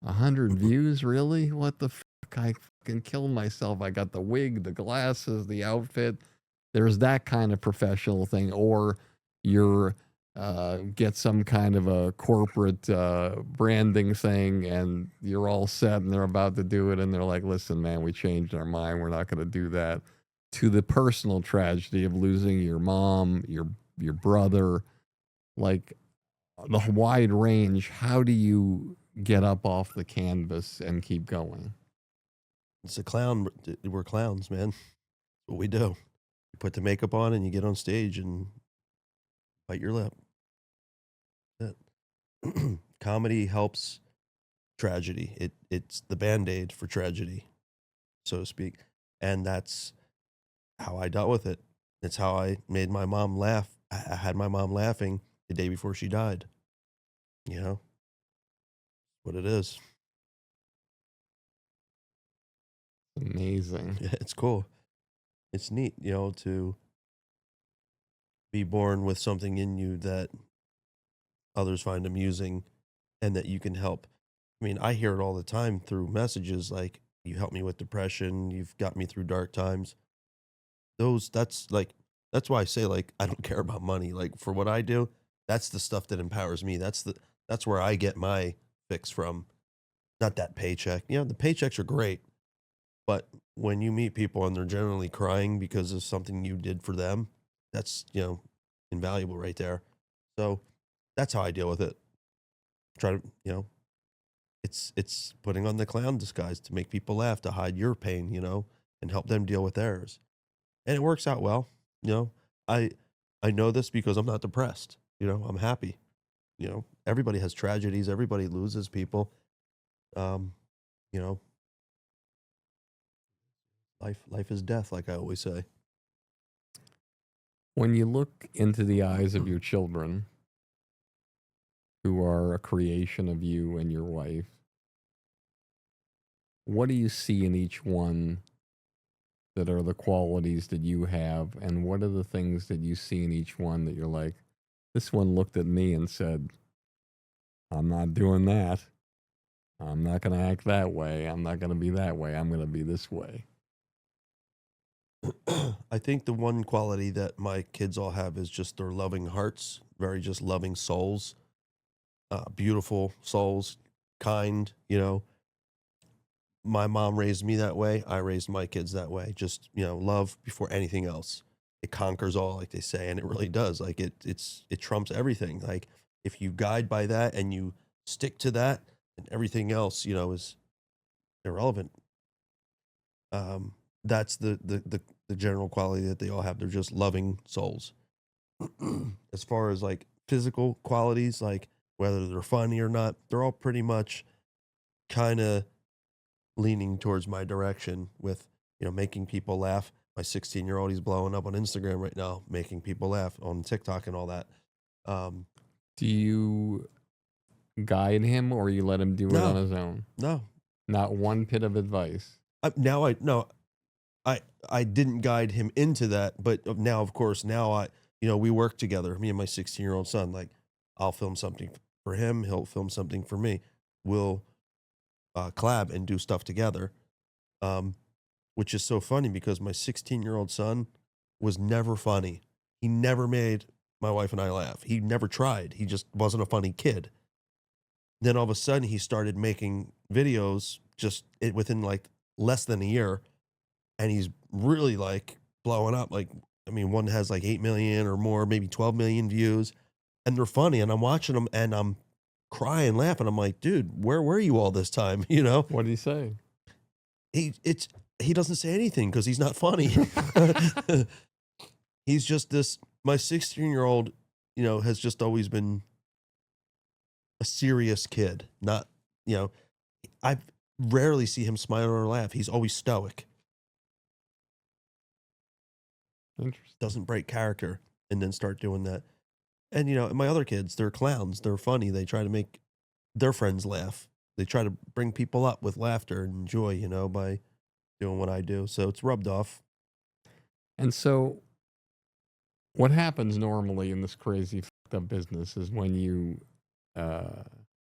100 views, really? What the fuck? I fucking killed myself. I got the wig, the glasses, the outfit. There's that kind of professional thing, or you're get some kind of a corporate branding thing, and you're all set, and they're about to do it, and they're like, "Listen, man, we changed our mind. We're not going to do that." To the personal tragedy of losing your mom, your brother, like, the wide range. How do you get up off the canvas and keep going? It's a clown. We're clowns, man. What we do. You put the makeup on and you get on stage and bite your lip. That's it. Comedy helps tragedy. It's the band-aid for tragedy, so to speak. And that's how I dealt with it. It's how I made my mom laugh. I had my mom laughing the day before she died. You know what it is. Amazing. Yeah, it's cool. It's neat, to be born with something in you that others find amusing and that you can help. I mean, I hear it all the time through messages like, you helped me with depression, you've got me through dark times. That's why I say, like, I don't care about money. Like, for what I do, that's the stuff that empowers me. That's where I get my fix from. Not that paycheck. The paychecks are great, but when you meet people and they're generally crying because of something you did for them, that's, invaluable right there. So that's how I deal with it. Try to, it's putting on the clown disguise to make people laugh, to hide your pain, and help them deal with theirs. And it works out well. You know, I I know this because I'm not depressed. I'm happy. Everybody has tragedies, everybody loses people. Um, you know, life is death, like I always say. When you look into the eyes of your children, who are a creation of you and your wife, what do you see in each one that are the qualities that you have, and what are the things that you see in each one that you're like, this one looked at me and said, I'm not doing that. I'm not going to act that way. I'm not going to be that way. I'm going to be this way. I think the one quality that my kids all have is just their loving hearts, very just loving souls, beautiful souls, kind, you know. My mom raised me that way. I raised my kids that way. Just, you know, love before anything else. It conquers all, like they say, and it really does. Like it trumps everything. Like if you guide by that and you stick to that, and everything else, you know, is irrelevant. That's the general quality that they all have. They're just loving souls. As far as like physical qualities, like whether they're funny or not, they're all pretty much kind of leaning towards my direction with, you know, making people laugh. My 16-year-old, he's blowing up on Instagram right now, making people laugh on TikTok and all that. Do you guide him or you let him do it No. on his own? No, Not one bit of advice. I didn't guide him into that, but now, of course, you know, we work together, me and my 16-year-old son. Like, I'll film something for him, he'll film something for me. We'll collab and do stuff together, which is so funny because my 16-year-old son was never funny. He never made my wife and I laugh. He never tried. He just wasn't a funny kid. Then all of a sudden, he started making videos within like less than a year. And he's really like blowing up. Like, I mean, one has like 8 million or more, maybe 12 million views, and they're funny. And I'm watching them and I'm crying, laughing. I'm like, dude, where were you all this time? You know, What did he say? He doesn't say anything because he's not funny. He's just my 16-year-old, you know, has just always been a serious kid. Not, you know, I rarely see him smile or laugh. He's always stoic. Interesting. Doesn't break character and then start doing that. And, you know, my other kids, they're clowns. They're funny. They try to make their friends laugh. They try to bring people up with laughter and joy, you know, by doing what I do. So it's rubbed off. And so, what happens normally in this crazy fucked up business is when you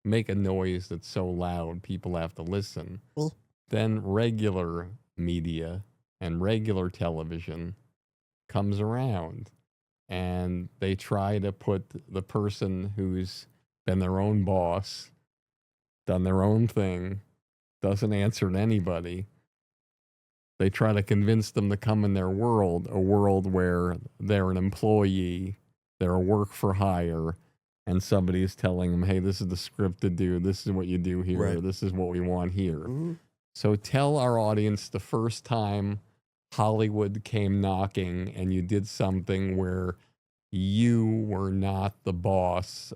make a noise that's so loud people have to listen, Well, then regular media and regular television comes around and they try to put the person who's been their own boss, done their own thing, doesn't answer to anybody. They try to convince them to come in their world, a world where they're an employee, they're a work for hire, and somebody is telling them, hey, this is the script to do, this is what you do here, right. this is what we want here. Mhm. So tell our audience the first time Hollywood came knocking and you did something where you were not the boss.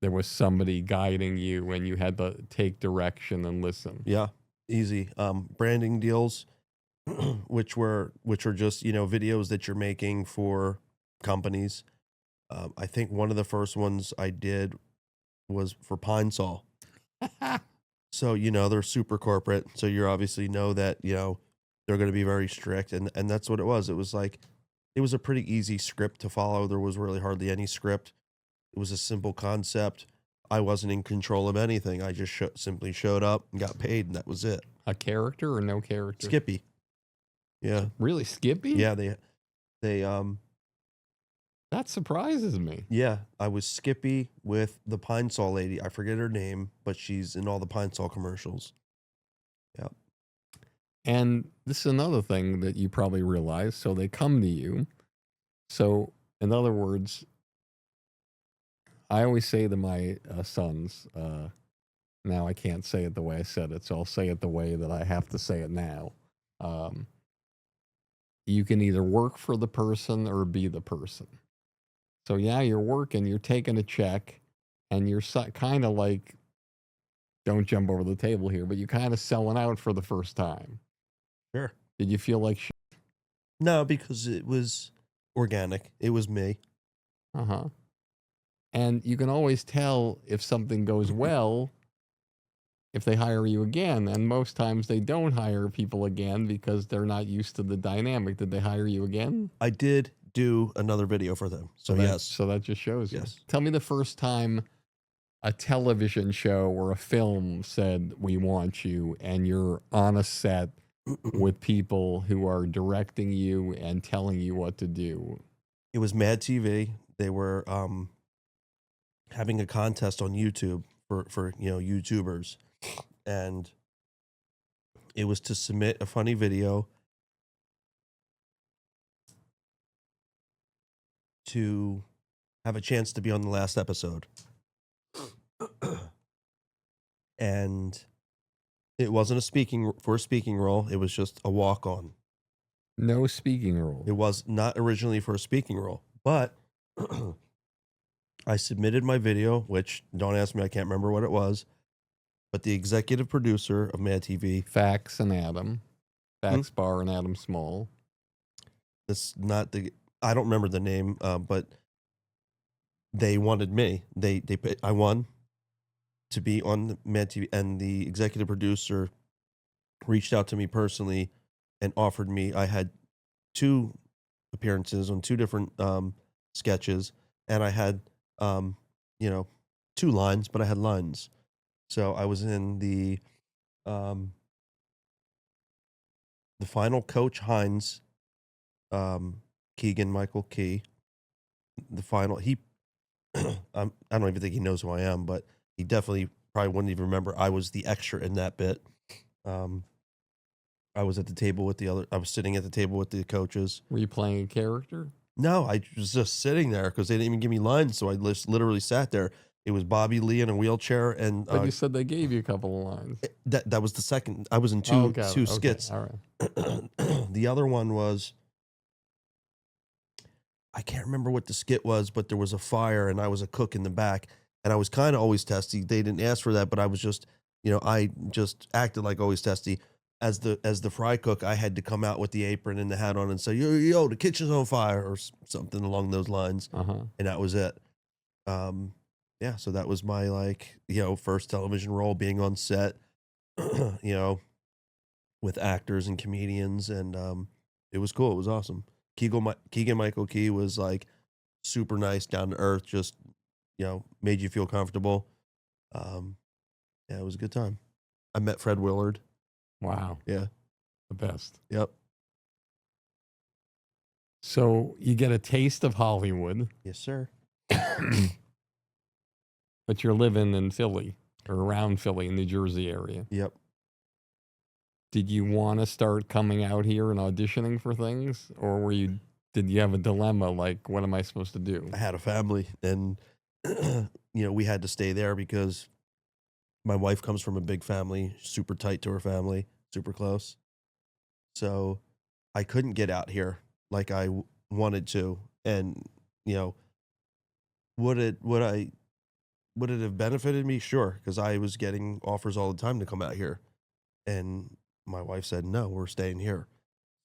There was somebody guiding you and you had to take direction and listen. Yeah, easy. Branding deals, which are just, you know, videos that you're making for companies. I think one of the first ones I did was for Pine Sol. So, you know, they're super corporate. So you obviously know that, you know, they're going to be very strict. And that's what it was. It was like, it was a pretty easy script to follow. There was really hardly any script. It was a simple concept. I wasn't in control of anything. I just simply showed up and got paid, and that was it. A character or no character? Skippy. Yeah. Really, Skippy? Yeah, they That surprises me. yeah, I was Skippy with the Pine Sol lady. I forget her name, but she's in all the Pine Sol commercials. Yeah. And this is another thing that you probably realize. So they come to you. So, in other words, I always say to my sons, now I can't say it the way I said it, so I'll say it the way that I have to say it now. You can either work for the person or be the person. So yeah, you're working, you're taking a check, and you're kind of like, don't jump over the table here, but you're kind of selling out for the first time. Sure. Did you feel like shit? No, because it was organic. It was me. Uh-huh. And you can always tell if something goes well if they hire you again, and most times they don't hire people again because they're not used to the dynamic. Did they hire you again? I did do another video for them. So yes. So that just shows you. Yes. Tell me the first time a television show or a film said, we want you, and you're on a set with people who are directing you and telling you what to do. It was Mad TV. They were having a contest on YouTube for YouTubers, and it was to submit a funny video to have a chance to be on the last episode. And it wasn't a speaking role. It was just a walk-on. No speaking role. It was not originally for a speaking role, but I submitted my video, which, don't ask me, I can't remember what it was, but the executive producer of Mad TV, Fax and Adam. Fax Bar and Adam Small. that's not the, I don't remember the name, but they wanted me. I won to be on the Mad TV, and the executive producer reached out to me personally and offered me. I had 2 appearances on 2 different sketches, and I had 2 lines, but I had lines. So I was in the final Coach Hines, Keegan Michael Key. The final, I don't even think he knows who I am, but he definitely probably wouldn't even remember I was the extra in that bit. I was at the table with I was sitting at the table with the coaches. Were you playing a character? No, I was just sitting there because they didn't even give me lines, so I literally sat there. It was Bobby Lee in a wheelchair, and But you said they gave you a couple of lines. that was the second. I was in two skits. All right. The other one was, I can't remember what the skit was, but there was a fire, and I was a cook in the back, and I was kind of always testy. They didn't ask for that, but I was just, I just acted like always testy. As the fry cook, I had to come out with the apron and the hat on and say, yo, the kitchen's on fire, or something along those lines. And that was it. Yeah, so that was my first television role, being on set, with actors and comedians, and it was cool. It was awesome. Keegan Michael Key was like super nice, down to earth, just made you feel comfortable. Yeah, it was a good time. I met Fred Willard. Wow. Yeah. The best. Yep. So you get a taste of Hollywood. Yes, sir. But you're living in Philly, or around Philly, in the Jersey area. Yep. Did you want to start coming out here and auditioning for things? Or did you have a dilemma, like, what am I supposed to do? I had a family, and we had to stay there because my wife comes from a big family, super tight to her family, super close. So I couldn't get out here like I wanted to. And, would it have benefited me? Sure, because I was getting offers all the time to come out here. And my wife said, no, we're staying here.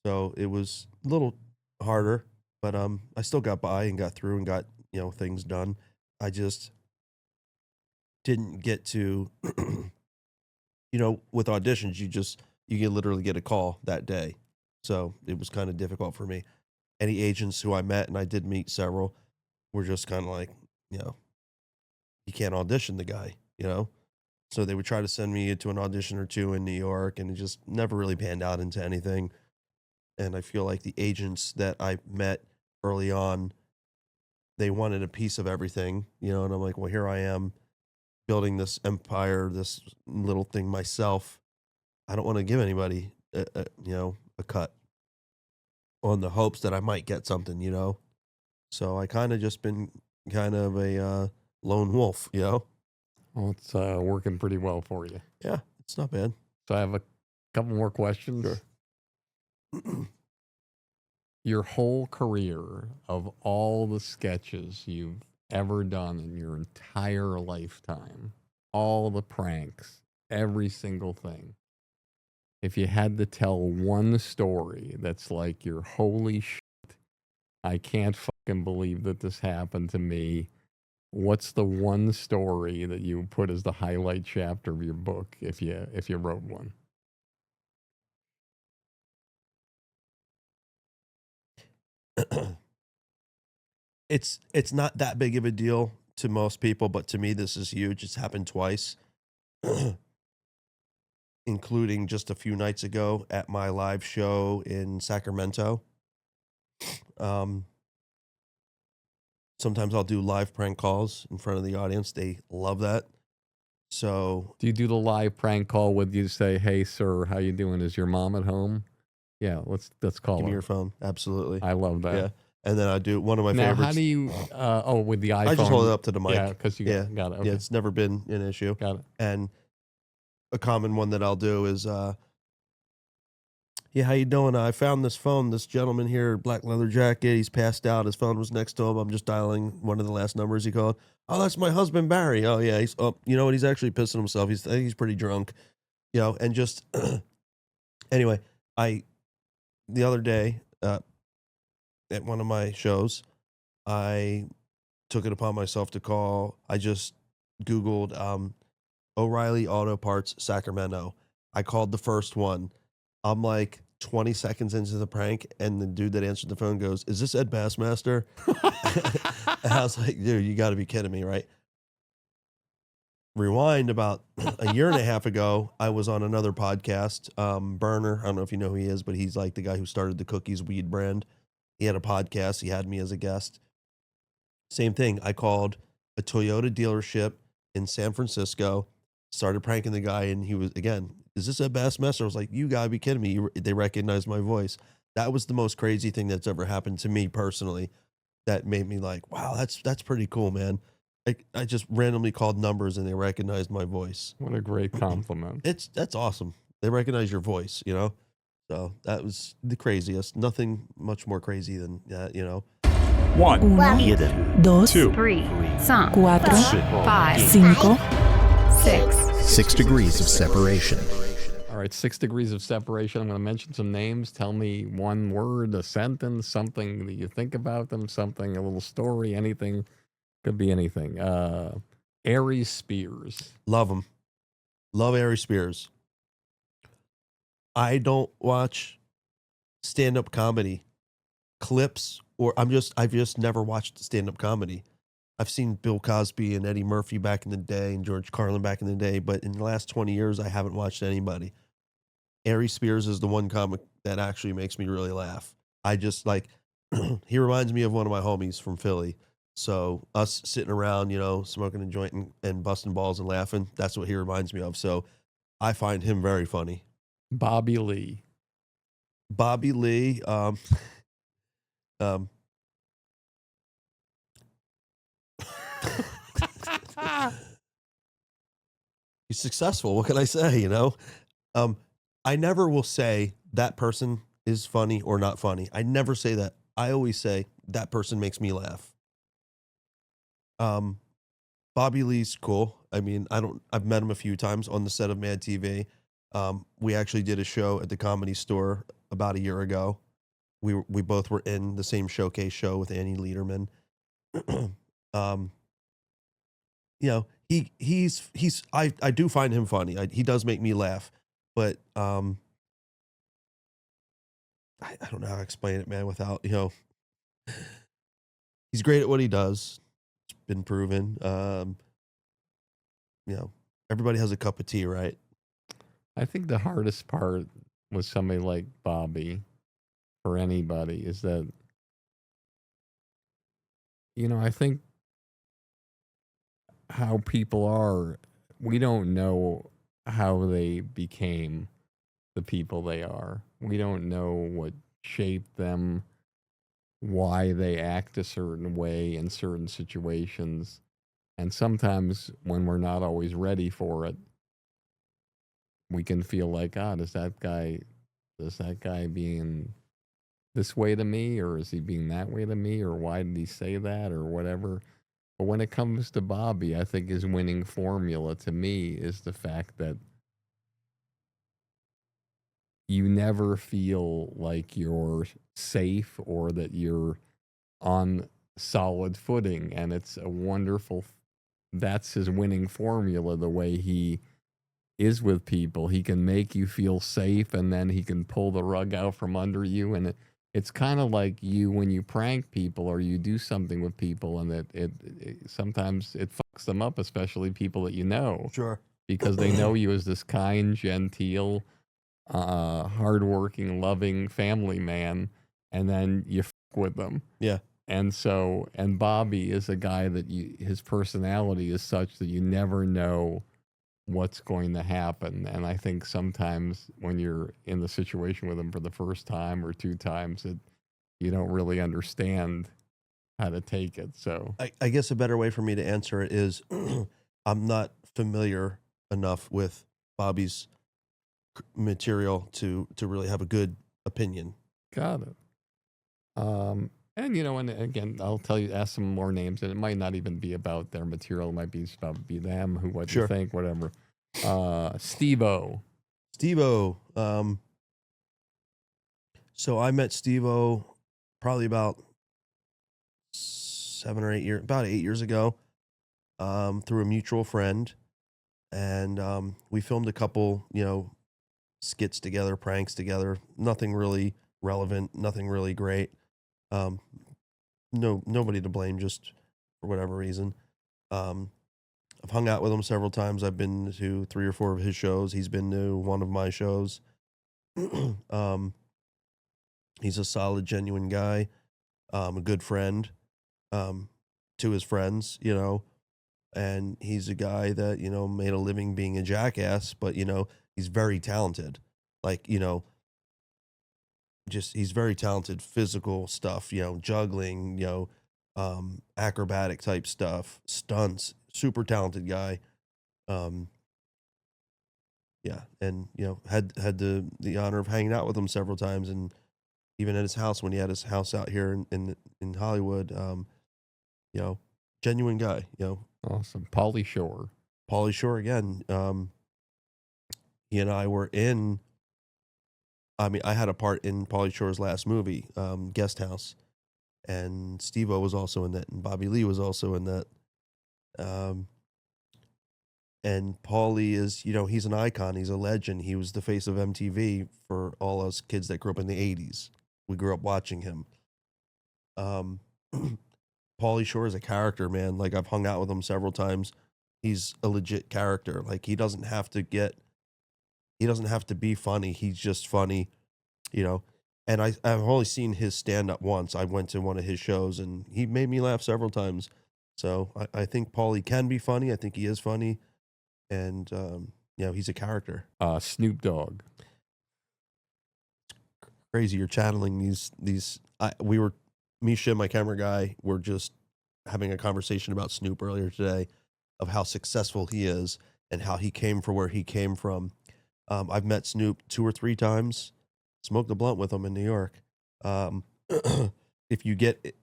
So it was a little harder, but I still got by and got through and got, things done. I just didn't get to, with auditions, you literally get a call that day. So it was kind of difficult for me. Any agents who I met, and I did meet several, were just kind of like, you can't audition the guy, So they would try to send me to an audition or 2 in New York, and it just never really panned out into anything. And I feel like the agents that I met early on, they wanted a piece of everything, and I'm like, well, here I am building this empire, this little thing myself. I don't want to give anybody, a cut on the hopes that I might get something, So I kind of just been kind of a lone wolf, Well, it's working pretty well for you. Yeah, it's not bad. So I have a couple more questions. Sure. Your whole career, of all the sketches you've ever done in your entire lifetime, all the pranks, every single thing, if you had to tell one story that's like your holy shit, I can't fucking believe that this happened to me, What's the one story that you put as the highlight chapter of your book if you wrote one? It's not that big of a deal to most people, but to me this is huge. It's happened twice, including just a few nights ago at my live show in Sacramento. Sometimes I'll do live prank calls in front of the audience. They love that. So Do you do the live prank call with you say, "Hey sir, how you doing? Is your mom at home?" Yeah, let's call give me her. your phone. Absolutely. I love that. Yeah. And then I do one of my Now, favorites. how do you? With the iPhone, I just hold it up to the mic. Yeah, because you Yeah. got it. Okay. Yeah, it's never been an issue. Got it. And a common one that I'll do is, yeah, how you doing? I found this phone. This gentleman here, black leather jacket. He's passed out. His phone was next to him. I'm just dialing one of the last numbers he called. Oh, that's my husband Barry. Oh yeah, he's you know what? He's actually pissing himself. I think he's pretty drunk, you know. And just anyway, the other day at one of my shows, I took it upon myself to call. I just Googled O'Reilly Auto Parts Sacramento. I called the first one. I'm like 20 seconds into the prank, and the dude that answered the phone goes, "Is this Ed Bassmaster?" And I was like, dude, you got to be kidding me, right? Rewind about a year and a half ago, I was on another podcast, Burner. I don't know if you know who he is, but he's like the guy who started the Cookies weed brand. He had a podcast. He had me as a guest. Same thing. I called a Toyota dealership in San Francisco, started pranking the guy, and he was, again, "Is this a Bassmaster?" I was like, you gotta be kidding me. They recognized my voice. That was the most crazy thing that's ever happened to me personally. That made me like, wow, that's pretty cool, man. I just randomly called numbers and they recognized my voice. What a great compliment. That's awesome. They recognize your voice, you know? So that was the craziest. Nothing much more crazy than that, you know? 1, 2, 2, 3, 4, 5, 6. 6 degrees of separation. All right, 6 degrees of separation. I'm going to mention some names. Tell me one word, a sentence, something that you think about them, something, a little story, anything. Could be anything. Aries Spears. Love him. Love Ari Spears. I don't watch stand-up comedy clips, or I've just never watched stand-up comedy. I've seen Bill Cosby and Eddie Murphy back in the day and George Carlin back in the day, but in the last 20 years, I haven't watched anybody. Ari Spears is the one comic that actually makes me really laugh. I just like, he reminds me of one of my homies from Philly. So us sitting around, you know, smoking a joint and busting balls and laughing, that's what he reminds me of. So I find him very funny. Bobby Lee. Bobby Lee, he's successful. What can I say? You know, I never will say that person is funny or not funny. I never say that. I always say that person makes me laugh. Bobby Lee's cool. I mean, I've met him a few times on the set of Mad TV. We actually did a show at the Comedy Store about a year ago. We both were in the same showcase show with Annie Lederman. You know, I do find him funny. He does make me laugh, but I don't know how to explain it, man, without, you know, he's great at what he does. It's been proven. You know, everybody has a cup of tea, right? I think the hardest part with somebody like Bobby, or anybody, is that, you know, I think how people are, we don't know how they became the people they are. We don't know what shaped them, why they act a certain way in certain situations. And sometimes when we're not always ready for it, we can feel like, is that guy being this way to me, or is he being that way to me, or why did he say that, or whatever. But when it comes to Bobby, I think his winning formula to me is the fact that you never feel like you're safe or that you're on solid footing, and it's a wonderful. That's his winning formula. The way he is with people, he can make you feel safe, and then he can pull the rug out from under you. And it's kind of like you when you prank people or you do something with people, and it sometimes it fucks them up, especially people that you know, Sure. because they know you as this kind, genteel, hardworking, loving family man, and then you fuck with them. Yeah. And so, and Bobby is a guy that his personality is such that you never know what's going to happen. And I think sometimes when you're in the situation with him for the first time or two times, you don't really understand how to take it. So I guess a better way for me to answer it is I'm not familiar enough with Bobby's material to really have a good opinion. got it. And and again, I'll tell you, ask some more names, and it might not even be about their material. It might be just about them, what Sure. you think, whatever. Steve-O. Steve-O. So I met Steve-O probably about 8 years ago, through a mutual friend. And we filmed a couple, skits together, pranks together. Nothing really relevant, nothing really great. Nobody to blame, just for whatever reason. I've hung out with him several times. I've been to 3 or 4 of his shows. He's been to one of my shows. He's a solid, genuine guy, a good friend, to his friends, and he's a guy that, made a living being a jackass, but, he's very talented. Like, he's very talented, physical stuff, juggling, acrobatic type stuff, stunts, super talented guy. Yeah. And, had the honor of hanging out with him several times, and even at his house when he had his house out here in Hollywood. Genuine guy, Awesome. Pauly Shore. Pauly Shore again. He and I were I had a part in Pauly Shore's last movie, Guest House, and Steve-O was also in that, and Bobby Lee was also in that. And Pauly is, he's an icon. He's a legend. He was the face of MTV for all us kids that grew up in the 80s. We grew up watching him. Pauly Shore is a character, man. Like, I've hung out with him several times. He's a legit character. Like, he doesn't have to be funny. He's just funny, And I've only seen his stand-up once. I went to one of his shows, and he made me laugh several times. So I think Pauly can be funny. I think he is funny. And, he's a character. Snoop Dogg. Crazy, you're channeling these. Misha, my camera guy, were just having a conversation about Snoop earlier today, of how successful he is and how he came from where he came from. I've met Snoop 2 or 3 times, smoked a blunt with him in New York. If you get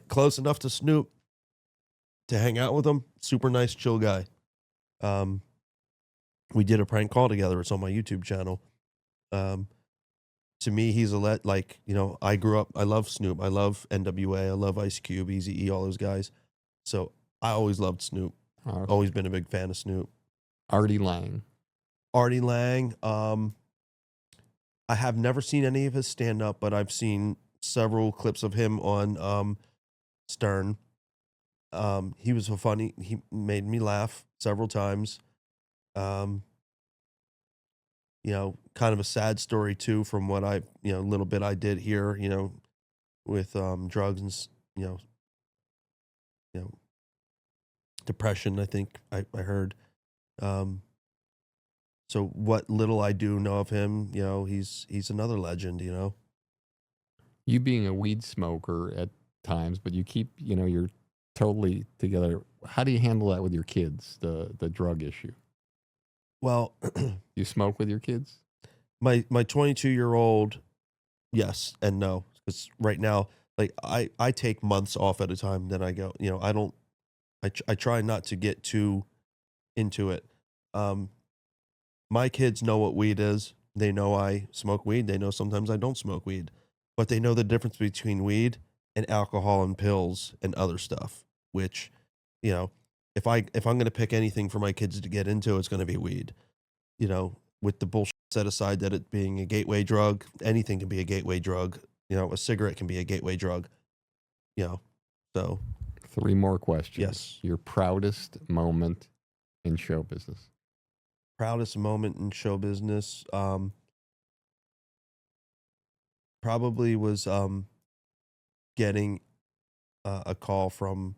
close enough to Snoop to hang out with him, super nice, chill guy. We did a prank call together. It's on my YouTube channel. To me, he's I grew up, I love Snoop. I love NWA. I love Ice Cube, Eazy-E, all those guys. So I always loved Snoop. Always been a big fan of Snoop. Artie Lang. I have never seen any of his stand-up, but I've seen several clips of him on Stern. He was he made me laugh several times. Kind of a sad story too, from what a little bit I did hear, with drugs and depression, I think I heard. So what little I do know of him, he's another legend, You being a weed smoker at times, but you keep, you're totally together. How do you handle that with your kids, the drug issue? Well, You smoke with your kids? my 22-year-old, yes and no. Because right now, like, I take months off at a time. Then I go, I try not to get too into it. My kids know what weed is. They know I smoke weed. They know sometimes I don't smoke weed, but they know the difference between weed and alcohol and pills and other stuff, which, you know, if I'm going to pick anything for my kids to get into, it's going to be weed. You know, with the bullshit set aside that it being a gateway drug, anything can be a gateway drug. You know, a cigarette can be a gateway drug. You know, so 3 more questions. Yes. Your proudest moment in show business. Proudest moment in show business, probably was getting a call from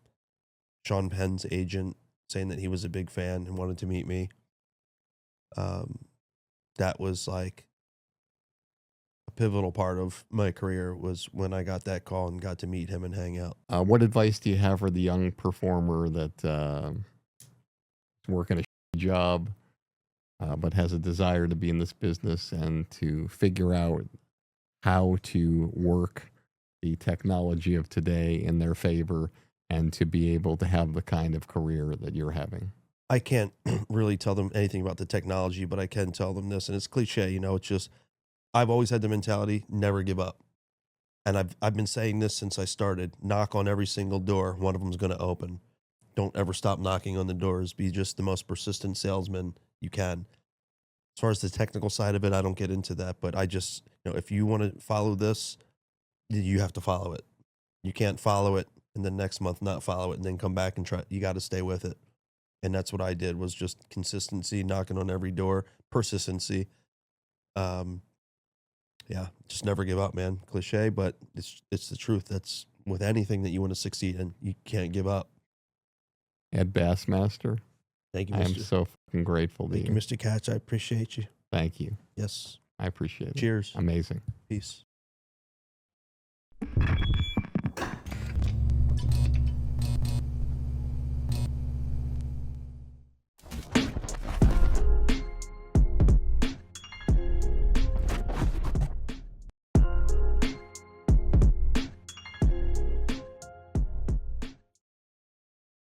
Sean Penn's agent saying that he was a big fan and wanted to meet me. That was like a pivotal part of my career, was when I got that call and got to meet him and hang out. What advice do you have for the young performer that is working a job but has a desire to be in this business and to figure out how to work the technology of today in their favor and to be able to have the kind of career that you're having? I can't really tell them anything about the technology, but I can tell them this, and it's cliche, you know, it's just, I've always had the mentality, never give up. And I've been saying this since I started, knock on every single door, one of them's going to open. Don't ever stop knocking on the doors. Be just the most persistent salesman you can. As far as the technical side of it, I don't get into that, but I just, you know, if you want to follow this, you have to follow it. You can't follow it and then next month not follow it and then come back and try. You got to stay with it. And that's what I did, was just consistency, knocking on every door, persistency. Yeah, just never give up, man. Cliche, but it's the truth. That's with anything that you want to succeed in. You can't give up. At Bassmaster, Thank you, I am Mr. so fucking grateful to Thank you, you. Mr. Katz. I appreciate you. Thank you. Yes. I appreciate it. Cheers. Amazing. Peace.